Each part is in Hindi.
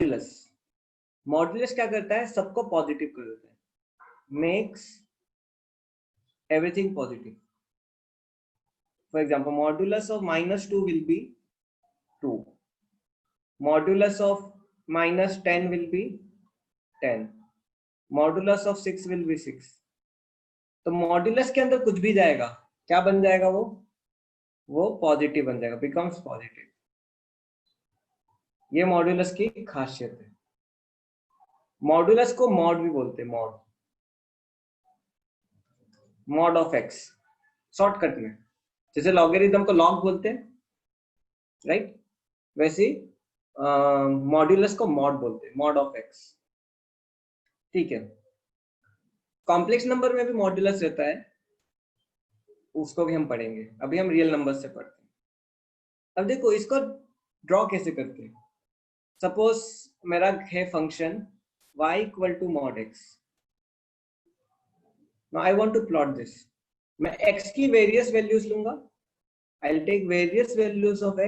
मॉड्यूलस, मॉड्यूलस क्या करता है, सबको पॉजिटिव कर देता है, makes everything positive. For example modulus of -2 will be 2, modulus of -10 will be 10, modulus of 6 will be 6. तो मॉड्यूलस के अंदर कुछ भी जाएगा, क्या बन जाएगा, वो पॉजिटिव बन जाएगा, बिकम्स पॉजिटिव. ये मॉड्यूलस की खासियत है. मॉड्यूलस को मॉड भी बोलते हैं, मॉड ऑफ एक्स शॉर्टकट में. जैसे लॉगरिथम को लॉग बोलते हैं, राइट, वैसे मॉड्यूलस को मॉड बोलते हैं, मॉड ऑफ एक्स. ठीक है. कॉम्प्लेक्स नंबर में भी मॉड्यूलस रहता है, उसको भी हम पढ़ेंगे. अभी हम रियल नंबर से पढ़ते हैं. अब देखो इसको ड्रॉ कैसे करते हैं. सपोज मेरा है function y equal to mod x. Now I want to plot this. मैं x की वेरियस वैल्यूज लूंगा, I will take various values of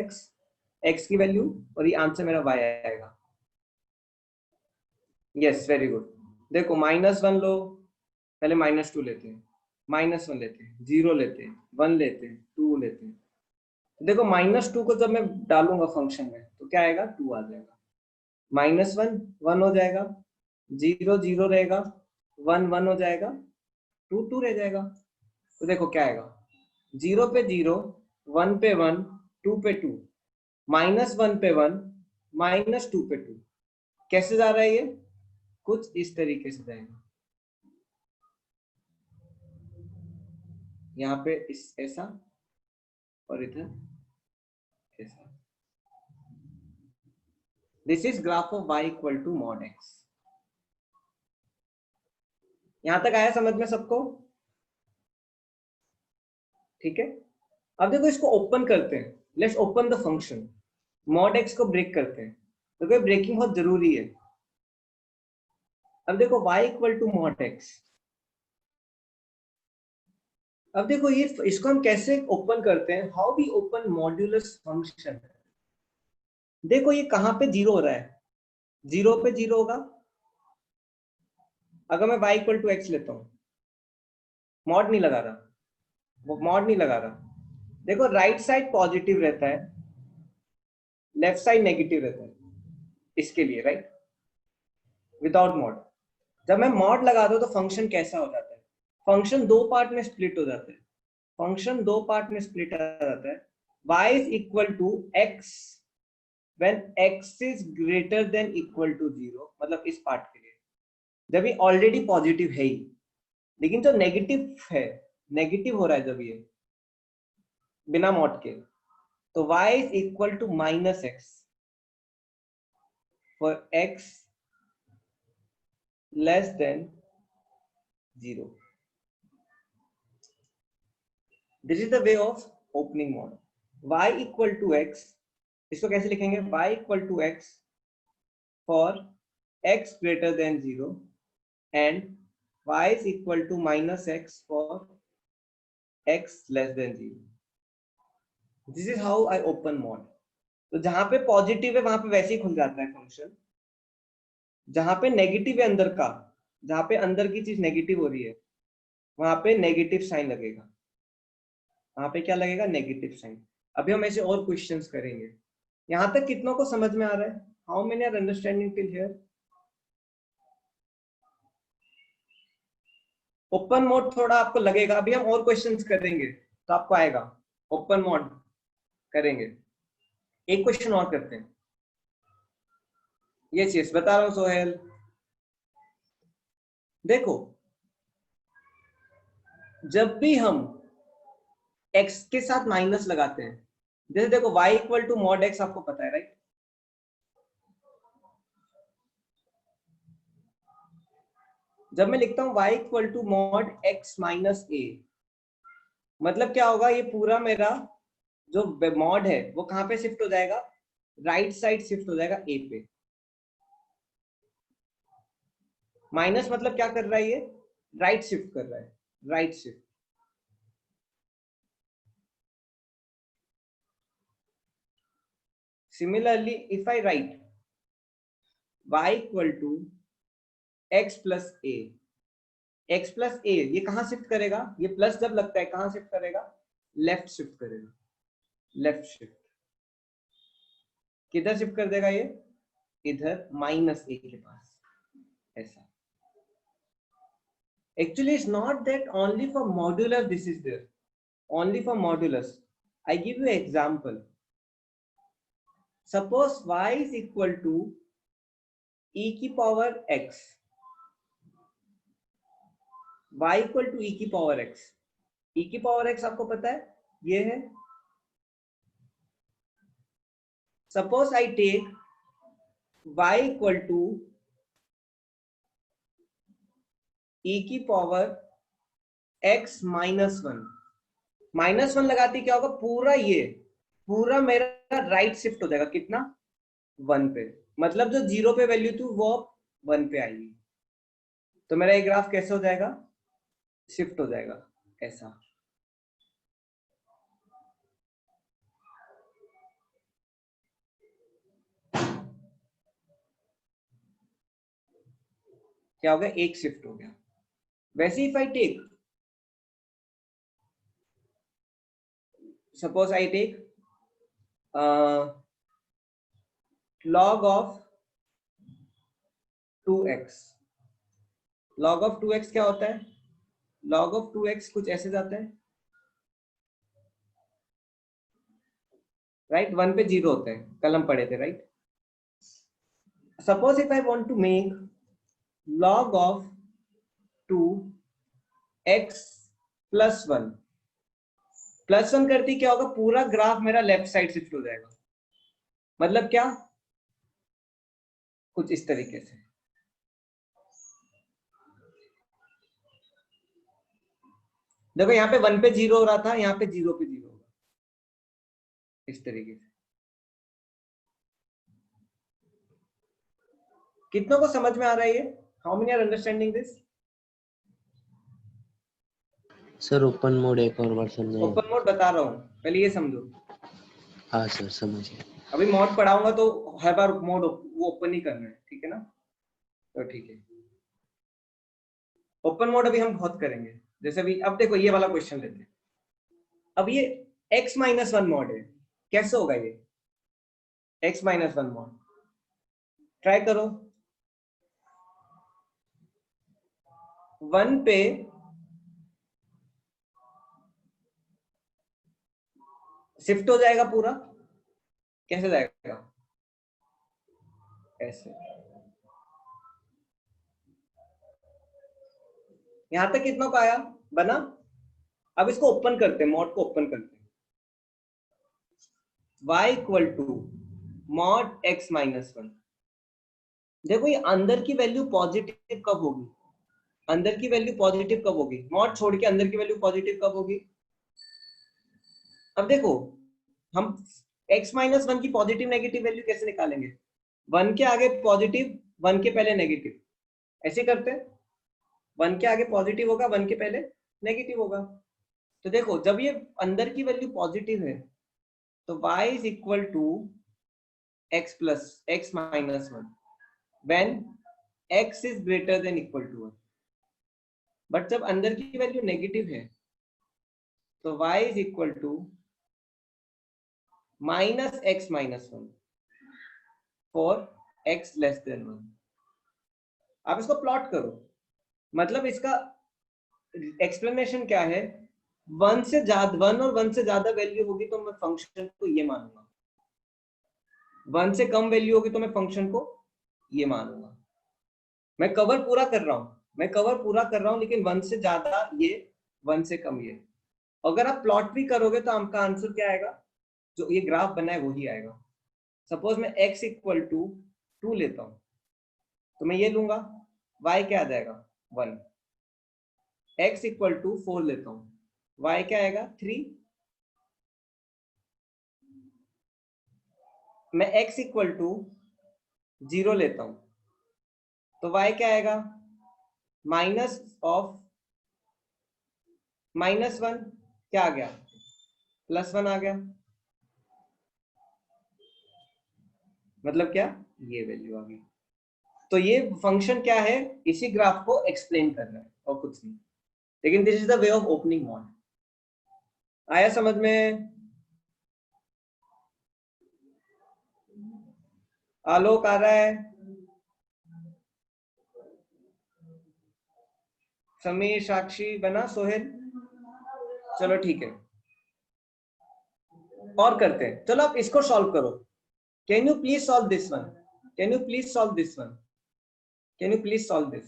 x की वैल्यू, और ये आंसर मेरा y आएगा. Yes, very good. देखो -1 लो, पहले -2 लेते हैं, -1 लेते हैं, 0 लेते हैं, 1 लेते हैं, 2 लेते हैं. देखो -2 को जब मैं डालूंगा फंक्शन में तो क्या आएगा, 2 आ जाएगा. -1 1 हो जाएगा, 0 0 रहेगा, 1 1 हो जाएगा, 2 2 रह जाएगा. तो देखो क्या आएगा, 0 पे 0, 1 पे 1, 2 पे 2, -1 पे 1, -2 पे 2. कैसे जा रहा है ये, कुछ इस तरीके से जाएगा. यहाँ पे इस ऐसा, और इधर ऐसा. This is graph of y equal to mod x. यहां तक आया समझ में सबको, ठीक है. अब देखो इसको ओपन करते हैं, let's open the function. Mod x को ब्रेक करते हैं, तो ब्रेकिंग बहुत जरूरी है. अब देखो y equal to mod x. अब देखो ये इसको हम कैसे ओपन करते हैं, how we open modulus function. देखो ये कहां पे 0 हो रहा है, 0 पे 0 होगा. अगर मैं y इक्वल टू x लेता हूं, मॉड नहीं लगा रहा, वो मॉड नहीं लगा रहा. देखो राइट साइड पॉजिटिव रहता है, लेफ्ट साइड नेगेटिव रहता है इसके लिए, राइट, विदाउट मॉड. जब मैं मॉड लगाता हूं तो फंक्शन कैसा हो जाता है, फंक्शन दो पार्ट में स्प्लिट हो जाता है. फंक्शन दो पार्ट में स्प्लिट हो जाता है. y is equal to x when x is greater than equal to 0, मतलब इस पार्ट के लिए जब ये ऑलरेडी पॉजिटिव है ही, लेकिन जो नेगेटिव है, नेगेटिव हो रहा है जब ये बिना मॉड के, तो y is equal to -x for x less than 0. This is the way of opening mod. y equal to x, इसको कैसे लिखेंगे, y equal to x for x greater than 0 and y is equal to -x for x less than 0. This is how I open mod. तो जहां पे पॉजिटिव है वहां पे वैसे ही खुल जाता है फंक्शन, जहां पे नेगेटिव है अंदर का, जहां पे अंदर की चीज नेगेटिव हो रही है वहां पे नेगेटिव साइन लगेगा, वहां पे क्या लगेगा, नेगेटिव साइन. अभी हम ऐसे और क्वेश्चंस करेंगे. यहां तक कितनों को समझ में आ रहा है, how many are understanding till here. Open mod थोड़ा आपको लगेगा, अभी हम और क्वेश्चंस करेंगे तो आपको आएगा. ओपन मोड करेंगे, एक क्वेश्चन और करते हैं. ये चीज बता रहा हूं सोहेल. देखो जब भी हम x के साथ माइनस लगाते हैं, जैसे देखो y equal to mod x आपको पता है, राइट. जब मैं लिखता हूं y equal to mod x माइनस a, मतलब क्या होगा, ये पूरा मेरा जो मॉड है वो कहां पे शिफ्ट हो जाएगा, राइट साइड शिफ्ट हो जाएगा a पे. माइनस मतलब क्या कर रहा है, ये राइट शिफ्ट कर रहा है, right shift. Similarly, if I write y equal to x plus A. x plus A ये कहां शिफ्ट करेगा? ये प्लस जब लगता है कहां शिफ्ट करेगा? लेफ्ट शिफ्ट करेगा। लेफ्ट शिफ्ट किधर शिफ्ट कर देगा? ये इधर माइनस ए के पास, ऐसा। Actually, it's not that only for modulus this is there. Only for modulus. I give you an example. Suppose y is equal to e की power x. y equal to e की power x. e की power x आपको पता है ये है. Suppose I take y equal to e की power x minus 1. -1 लगाती क्या होगा? पूरा मेरा राइट शिफ्ट हो जाएगा। कितना? 1 पे। मतलब जो 0 पे वैल्यू थी वो 1 पे आएगी। तो मेरा ये ग्राफ कैसे हो जाएगा? शिफ्ट हो जाएगा ऐसा। क्या हो गया? एक शिफ्ट हो गया। वैसे if I take, suppose I take log of 2x। log of 2x क्या होता है? log of 2x कुछ ऐसे जाता है, राइट? 1 पे 0 होता है, कल हम पढ़े थे, right? Suppose if I want to make log of 2x plus 1, plus 1 करती क्या होगा? पूरा ग्राफ मेरा लेफ्ट साइड शिफ्ट हो जाएगा। मतलब क्या? कुछ इस तरीके से। देखो यहाँ पे 1 पे 0 हो रहा था, यहाँ पे 0 पे 0 होगा, इस तरीके से। कितनों को समझ में आ रहा है ये? How many are understanding this? Sir open mod एक और बार समझाइए। ओपन मोड बता रहा हूँ, पहले ये समझो। हाँ सर समझिए। अभी मोड पढ़ाऊंगा तो हर बार मोड वो ओपन ही करना है, ठीक है ना? तो ठीक है, ओपन मोड अभी हम बहुत करेंगे। जैसे अभी अब देखो ये वाला क्वेश्चन लेते हैं। अब ये x-1 मॉड है, कैसे होगा ये x-1 मॉड? ट्राई करो। 1 पे शिफ्ट हो जाएगा पूरा। कैसे जाएगा? ऐसे। यहां तक कितना का आया? बना। अब इसको ओपन करते हैं, मॉड को ओपन करते हैं। y equal to mod x-1। देखो ये अंदर की वैल्यू पॉजिटिव कब होगी? अंदर की वैल्यू पॉजिटिव कब होगी? मॉड छोड़ के अंदर की वैल्यू पॉजिटिव कब होगी? अब देखो हम x-1 की पॉजिटिव नेगेटिव वैल्यू कैसे निकालेंगे? 1 के आगे पॉजिटिव, 1 के पहले नेगेटिव, ऐसे करते हैं। 1 के आगे पॉजिटिव होगा, 1 के पहले नेगेटिव होगा। तो देखो जब ये अंदर की वैल्यू पॉजिटिव है तो y is equal to x-1 when x is greater than equal to 1। But जब अंदर की वैल्यू नेगेटिव है तो y is equal to -x-1 for x less than 1। आप इसको प्लॉट करो। मतलब इसका एक्सप्लेनेशन क्या है? 1 से ज्यादा, 1 और 1 से ज्यादा वैल्यू होगी तो मैं फंक्शन को ये मानूंगा, 1 से कम वैल्यू होगी तो मैं फंक्शन को ये मानूंगा। मैं कवर पूरा कर रहा हूं, लेकिन 1 से ज्यादा ये, 1 से कम ये। अगर आप प्लॉट भी करोगे तो आपका आंसर क्या आएगा? जो ये ग्राफ बना है वही आएगा। सपोज मैं x इक्वल टू 2 लेता हूं तो मैं ये लूंगा, y क्या आ जाएगा? 1। x इक्वल टू 4 लेता हूं, y क्या आएगा? 3। मैं x इक्वल टू 0 लेता हूं तो y क्या आएगा? माइनस ऑफ -1 क्या आ गया? +1 आ गया। मतलब क्या? ये वैल्यू आ गई। तो ये फंक्शन क्या है, इसी ग्राफ को एक्सप्लेन कर रहा है और कुछ नहीं, लेकिन this is the way of opening mod. आया समझ में? आलोक आ रहा है? समीर, साक्षी बना, सोहेल? चलो ठीक है, और करते हैं। चलो आप इसको सॉल्व करो। Can you please solve this one? Can you please solve this one? Can you please solve this?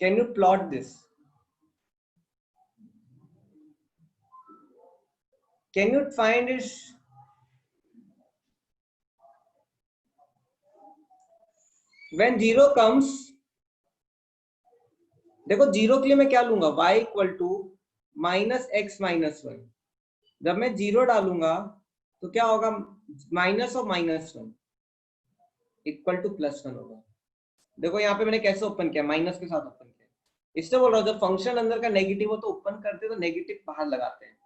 Can you plot this? Can you find it? When zero comes, देखो जीरो के लिए मैं क्या लूंगा, y equal to minus x minus one. जब मैं जीरो डालूंगा तो क्या होगा, माइनस और minus one equal to plus one होगा। देखो यहाँ पे मैंने कैसे ओपन किया, माइनस के साथ ओपन किया। इससे बोल रहा हूँ जब फंक्शन अंदर का नेगेटिव हो तो ओपन करते तो नेगेटिव बाहर लगाते हैं।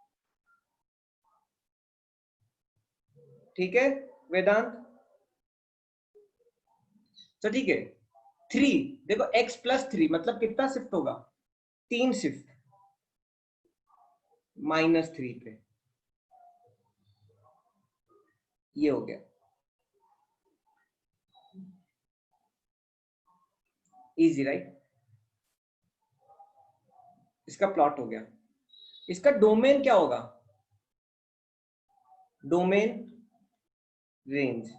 ठीक है वेदांत? तो ठीक है, थ्री, देखो x प्लस थ्री मतलब कितना शिफ्ट होगा, तीन शिफ्ट, माइनस थ्री पे, ये हो गया। Easy right? इसका प्लॉट हो गया। इसका डोमेन क्या होगा, डोमेन रेंज।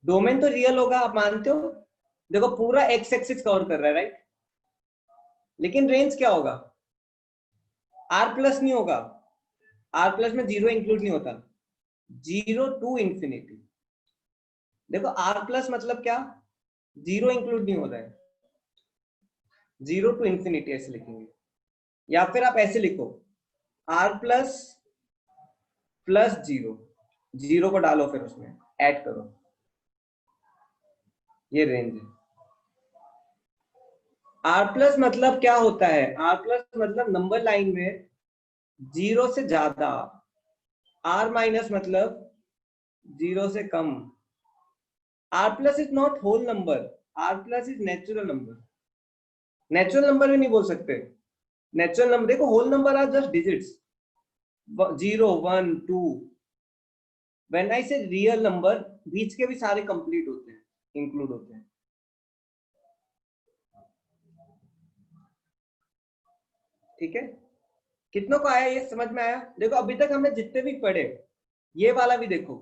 डोमेन तो रियल होगा, आप मानते हो? देखो पूरा एक्स एक्सिस कवर कर रहा है राइट, लेकिन रेंज क्या होगा, आर प्लस नहीं होगा। आर प्लस में जीरो इंक्लूड नहीं होता, जीरो टू इंफिनिटी। देखो आर प्लस मतलब क्या, जीरो इंक्लूड नहीं हो रहा है, जीरो टू इंफिनिटी ऐसे लिखेंगे। या फिर आप ऐसे लिखो, R plus plus zero, zero को डालो फिर उसमें ऐड करो, ये रेंज है। आर प्लस मतलब क्या होता है, आर प्लस मतलब नंबर लाइन में जीरो से ज्यादा, आर माइनस मतलब जीरो से कम। R plus is not whole number, R plus is natural number. Natural number भी नहीं बोल सकते, नेचुरल नंबर देखो, whole number are just digits, zero one two. When I say real number, बीच के भी सारे कंप्लीट होते हैं, इंक्लूड होते हैं। ठीक है, कितनों को आया, ये समझ में आया? देखो अभी तक हमने जितने भी पढ़े, ये वाला भी देखो,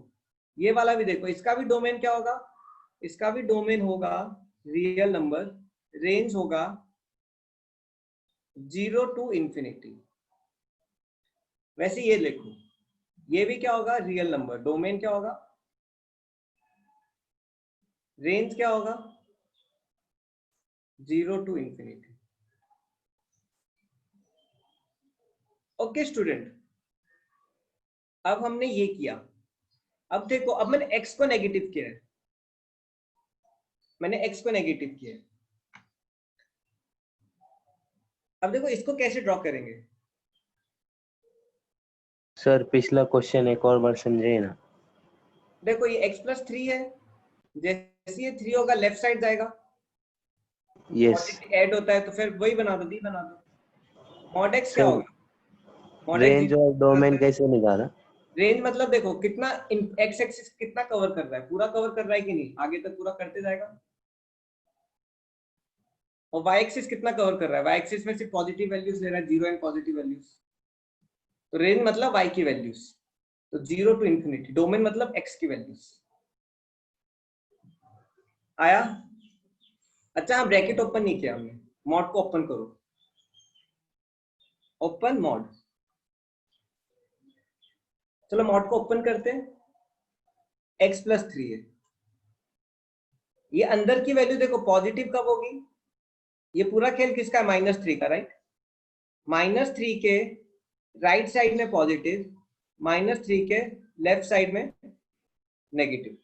ये वाला भी देखो, इसका भी डोमेन क्या होगा, इसका भी डोमेन होगा रियल नंबर, रेंज होगा जीरो टू इंफिनिटी। वैसे ये देखो, ये भी क्या होगा, रियल नंबर, डोमेन क्या होगा, रेंज क्या होगा, zero to infinity. Okay student, अब हमने ये किया। अब देखो, अब मैंने x को नेगेटिव किया है, मैंने x को नेगेटिव किया है। अब देखो इसको कैसे ड्रॉ करेंगे। सर पिछला क्वेश्चन एक और बार समझे ना। देखो ये x प्लस थ्री है, जैसे ये थ्री होगा लेफ्ट साइड जाएगा, यस ऐड होता है तो फिर वही बना दो, डी बना दो। मॉड x क्या सर, होगा, मॉड x रेंज और डोमेन कैसे निकाला? रेंज मतलब देखो कितना x एक्सिस कितना कवर कर रहा है, पूरा कवर कर रहा है कि नहीं, आगे तक पूरा करते जाएगा। और y एक्सिस कितना कवर कर रहा है, y एक्सिस में सिर्फ पॉजिटिव वैल्यूज ले रहा है, जीरो एंड पॉजिटिव वैल्यूज। तो रेंज मतलब y की वैल्यूज, तो जीरो टू इंफिनिटी। डोमेन मतलब x की वैल्यूज। आया? अच्छा हम ब्रैकेट ओपन नहीं किया हमने, मॉड को ओपन करो, ओपन मॉड। चलो मॉड को ओपन करते हैं, x प्लस थ्री है, ये अंदर की वैल्यू देखो पॉजिटिव कब होगी, ये पूरा खेल किसका है, माइनस थ्री का राइट। माइनस थ्री के राइट साइड में पॉजिटिव, माइनस थ्री के लेफ्ट साइड में नेगेटिव।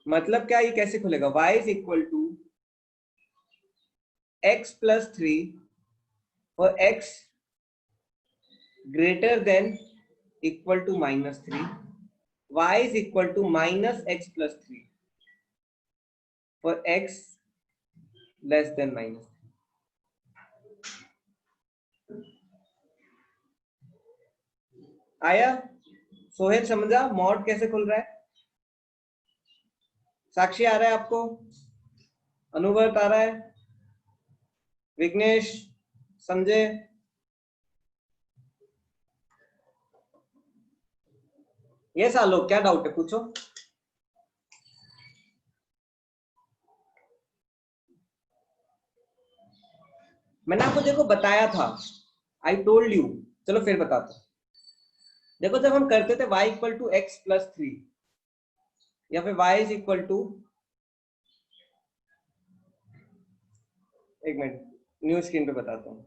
मतलब क्या, ये कैसे खुलेगा, y is equal to x plus three और x greater than equal to minus 3, y is equal to minus x plus 3 for x less than minus 3. आया? सोहेल समझा मॉड कैसे खुल रहा है? साक्षी आ रहा है आपको? अनुभव आ रहा है? विघ्नेश समझे? ये आलोक क्या डाउट है पूछो। मैंने आपको देखो बताया था, आई टोल्ड यू। चलो फिर बताता हूं। देखो जब हम करते थे y equal to x plus 3 या फिर y इज इक्वल टू, एक मिनट न्यू स्क्रीन पे बताता हूं।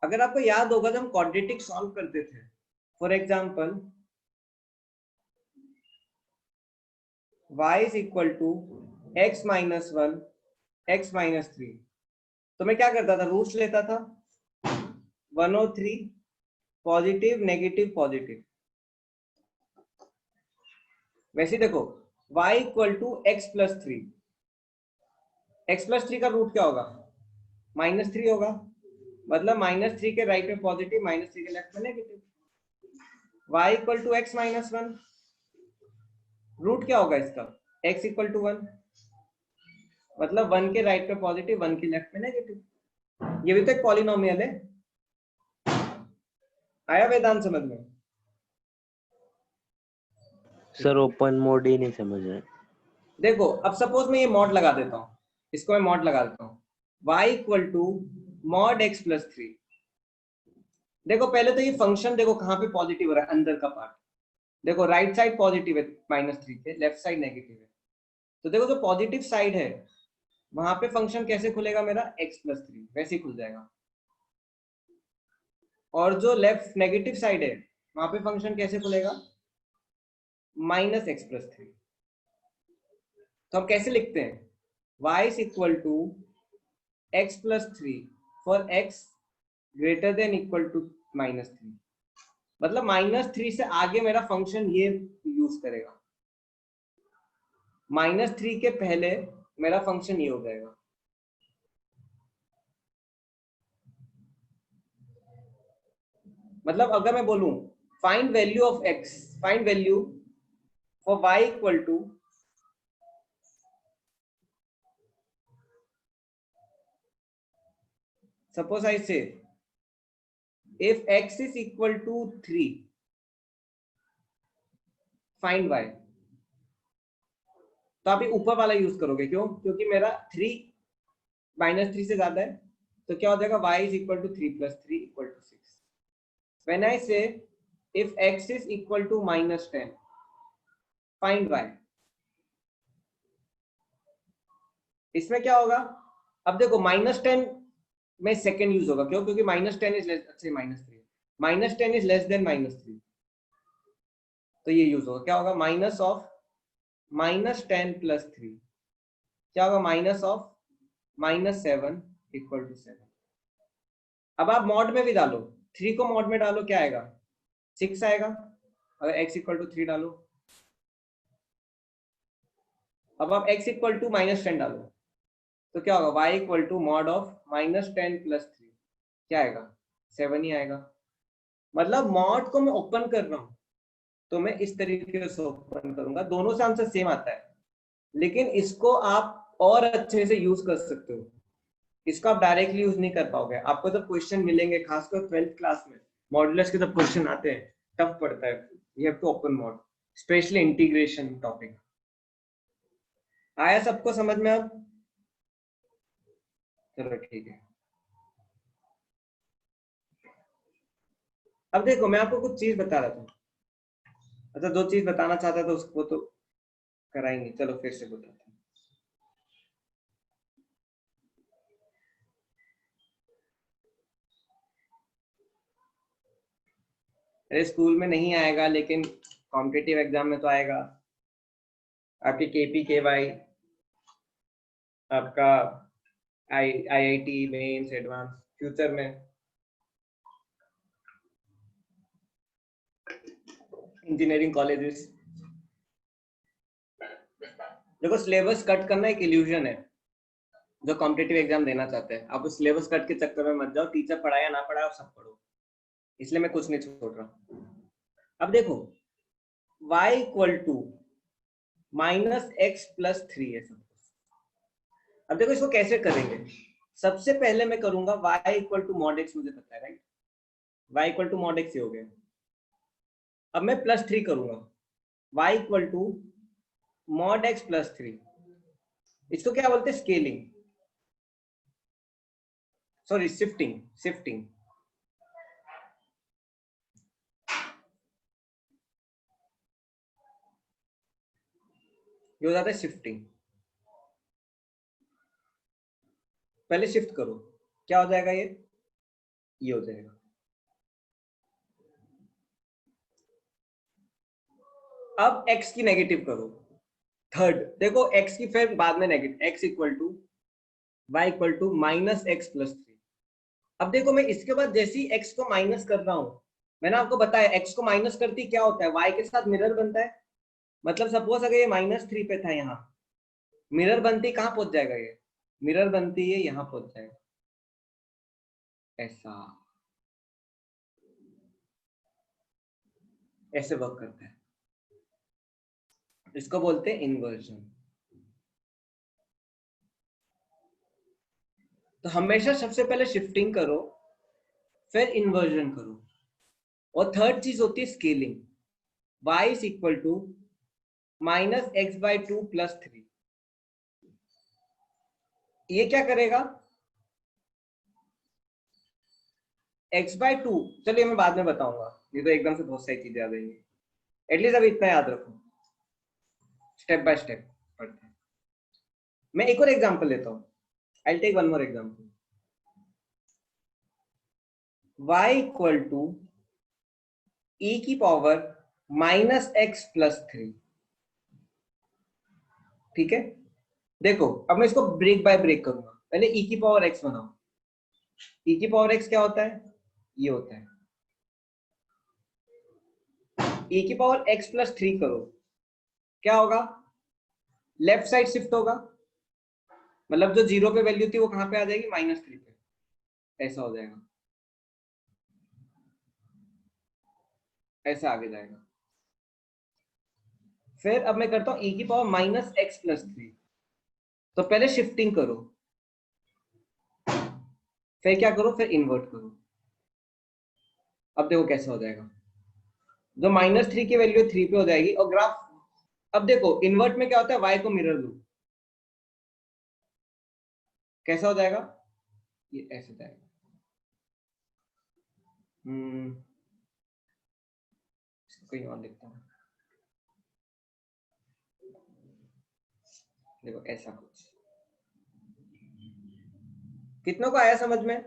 अगर आपको याद होगा जब हम क्वाड्रेटिक सॉल्व करते थे, for example y is equal to x minus 1 x minus 3, तो मैं क्या करता था, रूट्स लेता था 103 पॉजिटिव नेगेटिव पॉजिटिव। वैसे देखो y equal to x plus 3, x plus 3 का रूट क्या होगा, माइनस 3 होगा, मतलब माइनस 3 के राइट में पॉजिटिव, माइनस 3 के लेफ्ट में negative. y equal to x minus 1, root क्या होगा इसका, x इक्वल टू 1, मतलब 1 के राइट पे पॉजिटिव 1 के लेफ्ट में नेगेटिव। ये भी तो एक पॉलिनोमियल है। आया वेदांत समझ में? सर ओपन मोड ही नहीं समझ रहे। देखो अब सपोज मैं ये मॉड लगा देता हूं, इसको मैं मॉड लगा देता हूं y equal to mod x plus 3। देखो पहले तो ये फंक्शन देखो कहां पे पॉजिटिव हो रहा है, अंदर का पार्ट देखो, राइट साइड पॉजिटिव है माइनस 3 के, लेफ्ट साइड नेगेटिव है। तो देखो जो पॉजिटिव साइड है वहां पे फंक्शन कैसे खुलेगा मेरा, x प्लस 3 वैसे ही खुल जाएगा। और जो लेफ्ट नेगेटिव साइड है वहां पे फंक्शन कैसे खुलेगा, माइनस एक्स प्लस 3। तो हम कैसे लिखते हैं, y is equal to x plus 3 for x greater than equal to minus 3, मतलब माइनस 3 से आगे मेरा फंक्शन ये यूज करेगा, माइनस 3 के पहले मेरा फंक्शन ये हो जाएगा। मतलब अगर मैं बोलूं find value of x, find value for y equal to, suppose I say if x is equal to 3 find y, तो आप ये ऊपर वाला यूज करोगे, क्यों, क्योंकि मेरा 3 माइनस 3 से ज्यादा है, तो क्या हो जाएगा y is equal to 3 plus 3 equal to 6. When I say if x is equal to minus 10 find y, इसमें क्या होगा, अब देखो माइनस 10 में सेकेंड यूज होगा, क्यों, क्योंकि माइनस 10 इज लेस, अच्छा minus 3, minus 10 is less than minus 3, तो ये यूज होगा, क्या होगा, माइनस ऑफ माइनस 10 प्लस 3, क्या होगा, minus of minus 7 equal to 7। अब आप मॉड में भी डालो, 3 को मॉड में डालो क्या आएगा, 6 आएगा, अगर x इक्वल टू 3 डालो। अब आप x इक्वल टू माइनस 10 डालो तो क्या होगा, y equal to mod of minus 10 plus 3, क्या आएगा, 7 ही आएगा। मतलब मॉड को मैं ओपन कर रहा हूं तो मैं इस तरीके से ओपन करूंगा, दोनों से आंसर सेम आता है, लेकिन इसको आप और अच्छे से यूज कर सकते हो, इसको आप डायरेक्टली यूज नहीं कर पाओगे। आपको जब क्वेश्चन मिलेंगे खासकर 12th क्लास में मॉडुलस के जब क्वेश्चन आते हैं टफ पड़ता है, you have to open mod, specially integration topic. आया सबको समझ में अब? चलो ठीक है। अब देखो मैं आपको कुछ चीज बता रहा था, अच्छा दो चीज बताना चाहता था उसको तो कराएंगे, चलो फिर से बताते हैं। अरे स्कूल में नहीं आएगा लेकिन कॉम्पिटिटिव एग्जाम में तो आएगा, आपकी केपी केवाई, आपका आईआईटी मेंस एडवांस फ्यूचर में। Engineering colleges. देखो सिलेबस कट करना एक इल्यूजन है जो कॉम्पिटिटिव एग्जाम देना चाहते हैं। आप उस सिलेबस कट के चक्कर में मत जाओ, टीचर पढ़ाया या ना पढ़ाया आप सब पढ़ो, इसलिए मैं कुछ नहीं छोड़ रहा। अब देखो y equal to minus x plus 3 है सब। अब देखो इसको कैसे करेंगे। सबसे पहले मैं करूंगा y equal to mod x, मुझे पता है right, y equal to mod x हो गया। अब मैं प्लस 3 करूंगा, y equal to mod x plus 3। इसको क्या बोलते हैं, स्केलिंग, सॉरी शिफ्टिंग। शिफ्टिंग ये हो जाता है शिफ्टिंग। पहले शिफ्ट करो, क्या हो जाएगा, ये हो जाएगा। अब x की नेगेटिव करो, थर्ड। देखो x की फिर बाद में negative, x equal to y equal to minus x plus 3। अब देखो मैं इसके बाद जैसे ही x को माइनस कर रहा हूं, मैंने आपको बताया x को माइनस करती क्या होता है, y के साथ मिरर बनता है। मतलब सपोज अगर ये -3 पे था, यहाँ मिरर बनती कहाँ पहुंच जाएगा, ये मिरर बनती है यहाँ पहुंच जाएगा, ऐसा, ऐसे वर्क करता है। इसको बोलते हैं इन्वर्जन। तो हमेशा सबसे पहले शिफ्टिंग करो, फिर इन्वर्जन करो, और थर्ड चीज होती है scaling. y is equal to minus x by 2 plus 3। ये क्या करेगा, x बाई 2, चलिए मैं बाद में बताऊंगा, ये तो एकदम से बहुत सारी चीजें आ जाएंगी। एटलीस्ट अभी इतना याद रखो, स्टेप बाय स्टेप पढ़ते हैं। मैं एक और एग्जांपल लेता हूं, I will take one more example. y equal to e की पावर माइनस एक्स प्लस 3। ठीक है, देखो अब मैं इसको ब्रेक बाय ब्रेक करूंगा। पहले e की पावर x बनाओ। e की पावर x क्या होता है, ये होता है। e की पावर x प्लस 3 करो, क्या होगा, लेफ्ट साइड शिफ्ट होगा, मतलब जो 0 पे वैल्यू थी वो कहां पे आ जाएगी, -3 पे, ऐसा हो जाएगा, ऐसा आगे जाएगा। फिर अब मैं करता हूं e की पावर माइनस एक्स प्लस 3। तो पहले शिफ्टिंग करो, फिर क्या करो, फिर इन्वर्ट करो। अब देखो कैसा हो जाएगा, जो -3 की वैल्यू 3 पे हो जाएगी, और ग्राफ, अब देखो इन्वर्ट में क्या होता है, y को मिरर लो, कैसा हो जाएगा, ये ऐसे जाएगा। कहीं और देखता हूँ, देखो ऐसा कुछ। कितनों को आया समझ में,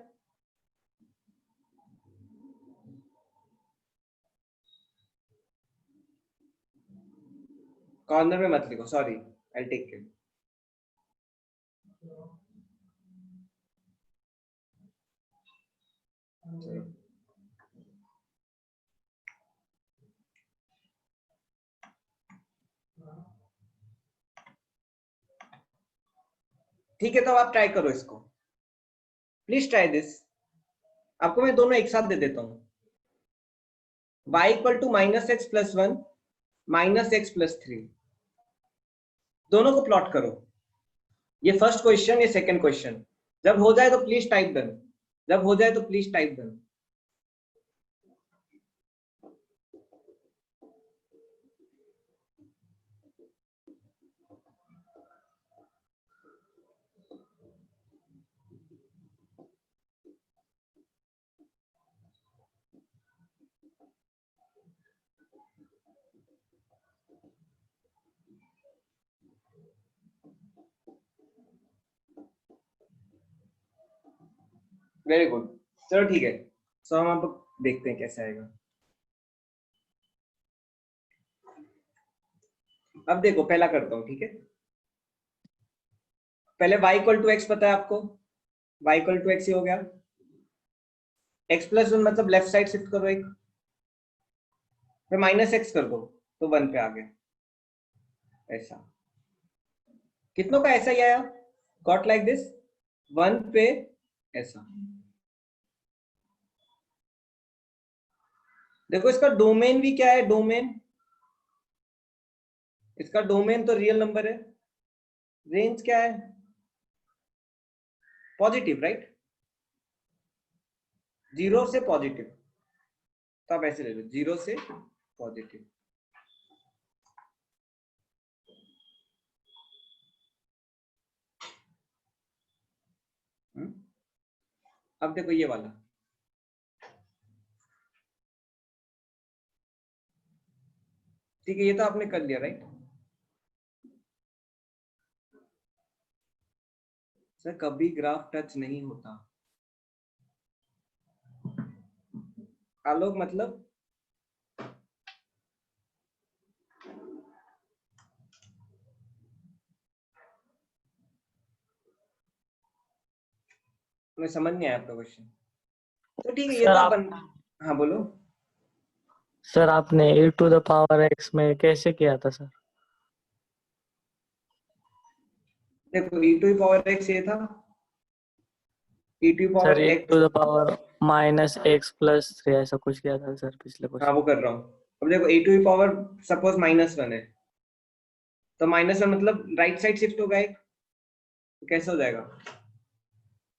कॉर्नर में मत लिखो, सॉरी, आई टेक केयर। ठीक है, तो आप ट्राई करो इसको, प्लीज ट्राई दिस। आपको मैं दोनों एक साथ दे देता हूँ, y equal to minus x plus 1 minus x plus 3, दोनों को प्लॉट करो। ये फर्स्ट क्वेश्चन, ये सेकंड क्वेश्चन। जब हो जाए तो प्लीज टाइप डन, जब हो जाए तो please type done. Very good, चलो ठीक है। सो हम अब देखते हैं कैसे आएगा। अब देखो पहला करता हूं, ठीक है। पहले y इक्वल टू एक्स पता है आपको, y इक्वल टू एक्स ही हो गया। x प्लस 1 मतलब लेफ्ट साइड शिफ्ट करो एक, फिर -x कर दो तो 1 पे आ गया, ऐसा। कितनों का ऐसा ही आया, गॉट लाइक दिस, 1 पे ऐसा। देखो इसका डोमेन भी क्या है, डोमेन, इसका डोमेन तो रियल नंबर है, रेंज क्या है, पॉजिटिव, राइट, 0 से पॉजिटिव, तो आप ऐसे ले लो 0 से पॉजिटिव। अब देखो ये वाला, ठीक है, ये तो आपने कर लिया, राइट। सर कभी ग्राफ टच नहीं होता, आलोक मतलब मैं समझ नहीं आया आपका क्वेश्चन। तो ठीक है, ये सर तो आप, अपन, हाँ बोलो। सर आपने e⁻x में कैसे किया था सर? देखो e⁻x ये था, सर e⁻x, e⁻x+3 ऐसा कुछ किया था सर पिछले हाँ क्वेश्चन। वो कर रहा हूँ। अब देखो e⁻, सपोज -1 है, तो -1 मतलब राइट साइड शिफ्ट होगा एक, तो कैसे हो जाएगा,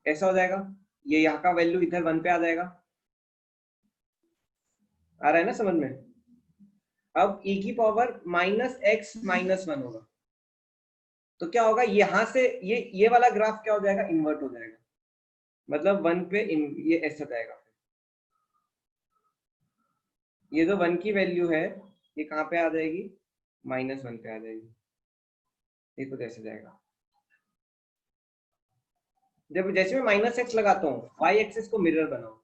ऐसा हो जाएगा, ये यहाँ का वैल्यू इधर 1 पे आ जाएगा, आ रहा है ना समझ में। अब e⁻x-1 होगा, तो क्या होगा, यहाँ से ये वाला ग्राफ क्या हो जाएगा, इन्वर्ट हो जाएगा, मतलब 1 पे ये ऐसा जाएगा, ये जो 1 की वैल्यू है ये कहाँ पे आ जाएगी, -1 पे आ जाएगी, ये कुछ ऐसे जाएगा। जब जैसे मैं -x लगाता हूँ, y एक्सिस को मिरर बनाओ,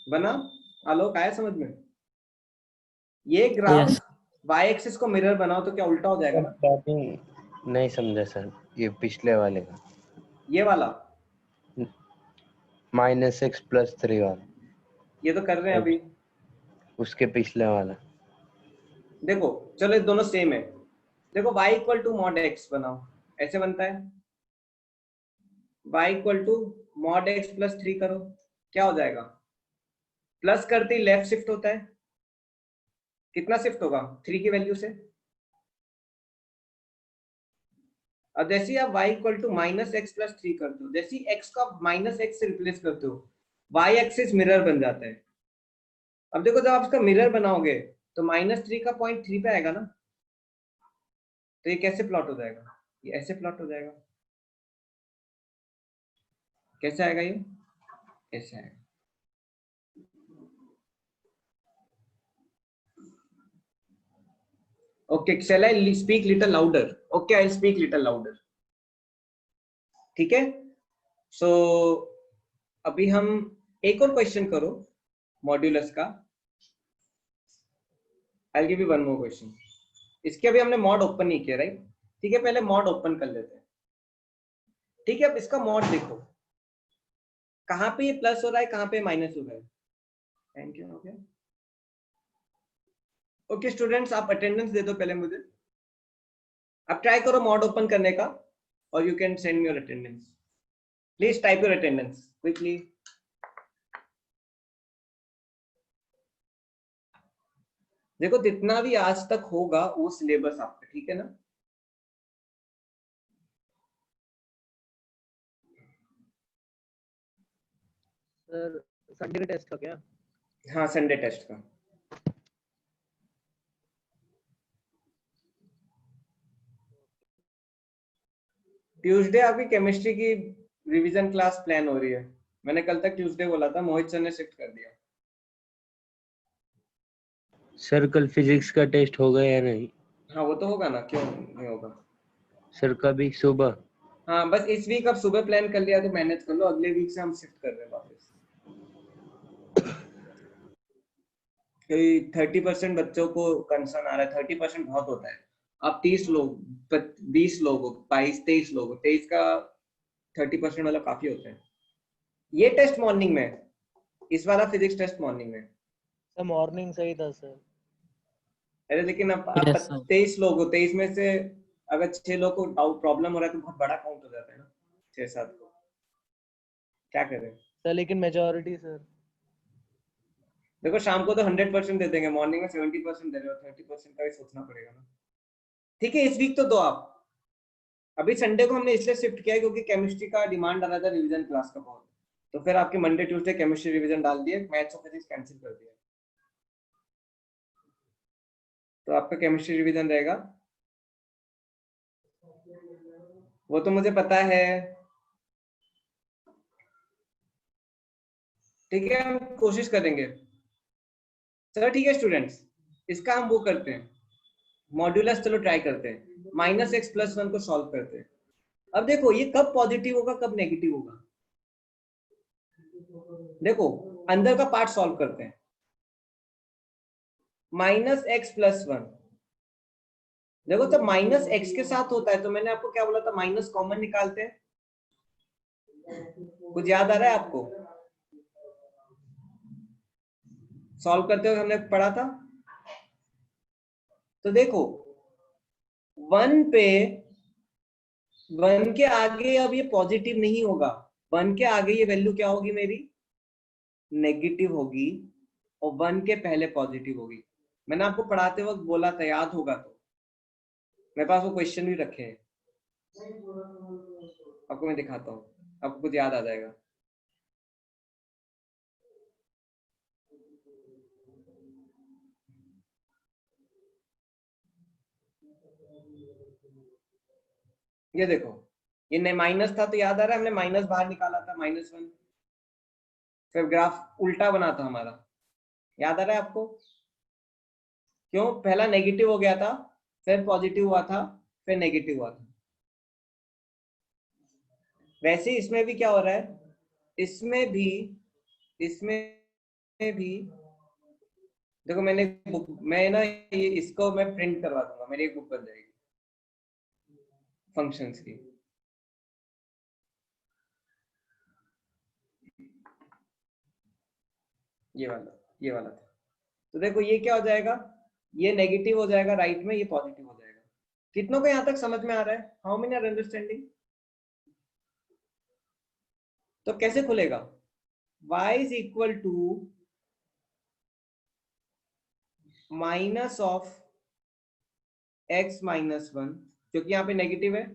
बना, आलोक आया समझ में, ये ग्राफ यस y एक्सिस को मिरर बनाओ तो क्या उल्टा हो जाएगा ना, नहीं समझा सर, ये पिछले वाले का ये वाला, -x+3 वाला, ये तो कर रहे हैं अभी। उसके पिछले वाला। देखो चलो ये दोनों सेम है, देखो y = x बनाओ, ऐसे बनता है, y = x+3 करो, क्या हो जाएगा, प्लस करते ही लेफ्ट शिफ्ट होता है, कितना शिफ्ट होगा 3 की वैल्यू से। अब जैसे आप y = -x+3 करते हो, जैसे x का -x से रिप्लेस करते हो, y एक्सिस मिरर बन जाता है। अब देखो जब आप इसका मिरर बनाओगे तो -3 का पॉइंट 3 पे आएगा ना, तो ये कैसे प्लॉट हो जाएगा, ये ऐसे प्लॉट हो जाएगा, कैसे आएगा ये, ऐसे आएगा। Okay, shall I speak little louder? Okay, I'll speak little louder. ठीक है, सो अभी हम एक और क्वेश्चन करो मॉड्यूलस का, I'll give you one more question. इसके अभी हमने मॉड ओपन नहीं किया, राइट, ठीक है, पहले मॉड ओपन कर लेते हैं। ठीक है, अब इसका मॉड देखो, कहाँ पे ये प्लस हो रहा है, कहाँ पे माइनस हो रहा है, thank you. Okay okay students, आप अटेंडेंस दे दो पहले मुझे, आप ट्राई करो मॉड ओपन करने का, और you can send me your attendance, please type your attendance quickly. देखो जितना भी आज तक होगा वो सिलेबस आपका, ठीक है ना। सर संडे का टेस्ट का क्या? हाँ संडे टेस्ट का, ट्यूसडे आपकी केमिस्ट्री की रिवीजन क्लास प्लान हो रही है, मैंने कल तक ट्यूसडे बोला था, मोहित सर ने शिफ्ट कर दिया। सर कल फिजिक्स का टेस्ट होगा या नहीं? हाँ वो तो होगा ना, क्यों नहीं होगा। सर कभी सुबह? हाँ बस इस वीक अब सुबह प्लान कर लिया तो मैनेज कर लो, अगले वीक से हम शिफ्ट कर रहे हैं वापस। 30% बच्चों को कंसर्न आ रहा है, 30% बहुत होता है। आप 30 लोग 20 लोग हो, 22-23 लोग हो, 23 का 30% वाला काफी होता है। ये टेस्ट मॉर्निंग में, इस वाला फिजिक्स टेस्ट मॉर्निंग में। सर मॉर्निंग सही था सर। अरे लेकिन आप Yes, sir. 23 लोग हो, 23 में से अगर 6 लोग को डाउट प्रॉब्लम हो रहा है तो बहुत बड़ा काउंट हो जाता है ना, 6-7 को क्या करें। सर लेकिन मेजॉरिटी सर। देखो शाम को तो 100% दे देंगे, मॉर्निंग में 70% दे रहे हो, 30% का भी सोचना पड़ेगा ना। ठीक है, इस वीक तो दो आप। अभी संडे को हमने इसलिए शिफ्ट किया है क्योंकि केमिस्ट्री का डिमांड आ रहा था रिवीजन क्लास का बहुत, तो फिर आपके मंडे ट्यूसडे केमिस्ट्री रिवीजन डाल दिए, मैथ्स और फिजिक्स कैंसिल कर दिया, तो आपका केमिस्ट्री रिवीजन रहेगा। वो तो मुझे पता है, ठीक है, हम कोशिश करेंगे सर। ठीक है स्टूडेंट्स, इसका हम वो करते हैं, मॉड्यूलस चलो ट्राई करते हैं, -x+1 को सॉल्व करते हैं। अब देखो ये कब पॉजिटिव होगा कब नेगेटिव होगा, देखो अंदर का पार्ट सॉल्व करते हैं। -x+1, देखो जब -x के साथ होता है तो मैंने आपको क्या बोला था, माइनस कॉमन निकालते हैं। कुछ याद आ रहा है आपको, सॉल्व करते हुए हमने पढ़ा था। तो देखो 1 पे, 1 के आगे अब ये पॉजिटिव नहीं होगा, 1 के आगे ये वैल्यू क्या होगी मेरी, नेगेटिव होगी, और 1 के पहले पॉजिटिव होगी। मैंने आपको पढ़ाते वक्त बोला था, याद होगा तो, मेरे पास वो क्वेश्चन भी रखे हैं, आपको मैं दिखाता हूँ, आपको कुछ याद आ जाएगा। ये देखो, ये माइनस था तो याद आ रहा है, हमने माइनस बाहर निकाला था, -1, फिर ग्राफ उल्टा बना था हमारा, याद आ रहा है आपको, क्यों, पहला नेगेटिव हो गया था, फिर पॉजिटिव हुआ था, फिर नेगेटिव हुआ था। वैसे इसमें भी क्या हो रहा है, इसमें भी देखो, मैंने बुक, मैं ना ये इसको मैं प्रिंट करवा दूंगा, मेरी एक बुक बन जाएगी फंक्शंस की। ये वाला था, तो देखो ये क्या हो जाएगा, ये नेगेटिव हो जाएगा राइट में, ये पॉजिटिव हो जाएगा। कितनों को यहां तक समझ में आ रहा है, हाउ मेनी आर अंडरस्टैंडिंग। तो कैसे खुलेगा, y is equal to minus of x-1, क्योंकि यहाँ पे नेगेटिव है,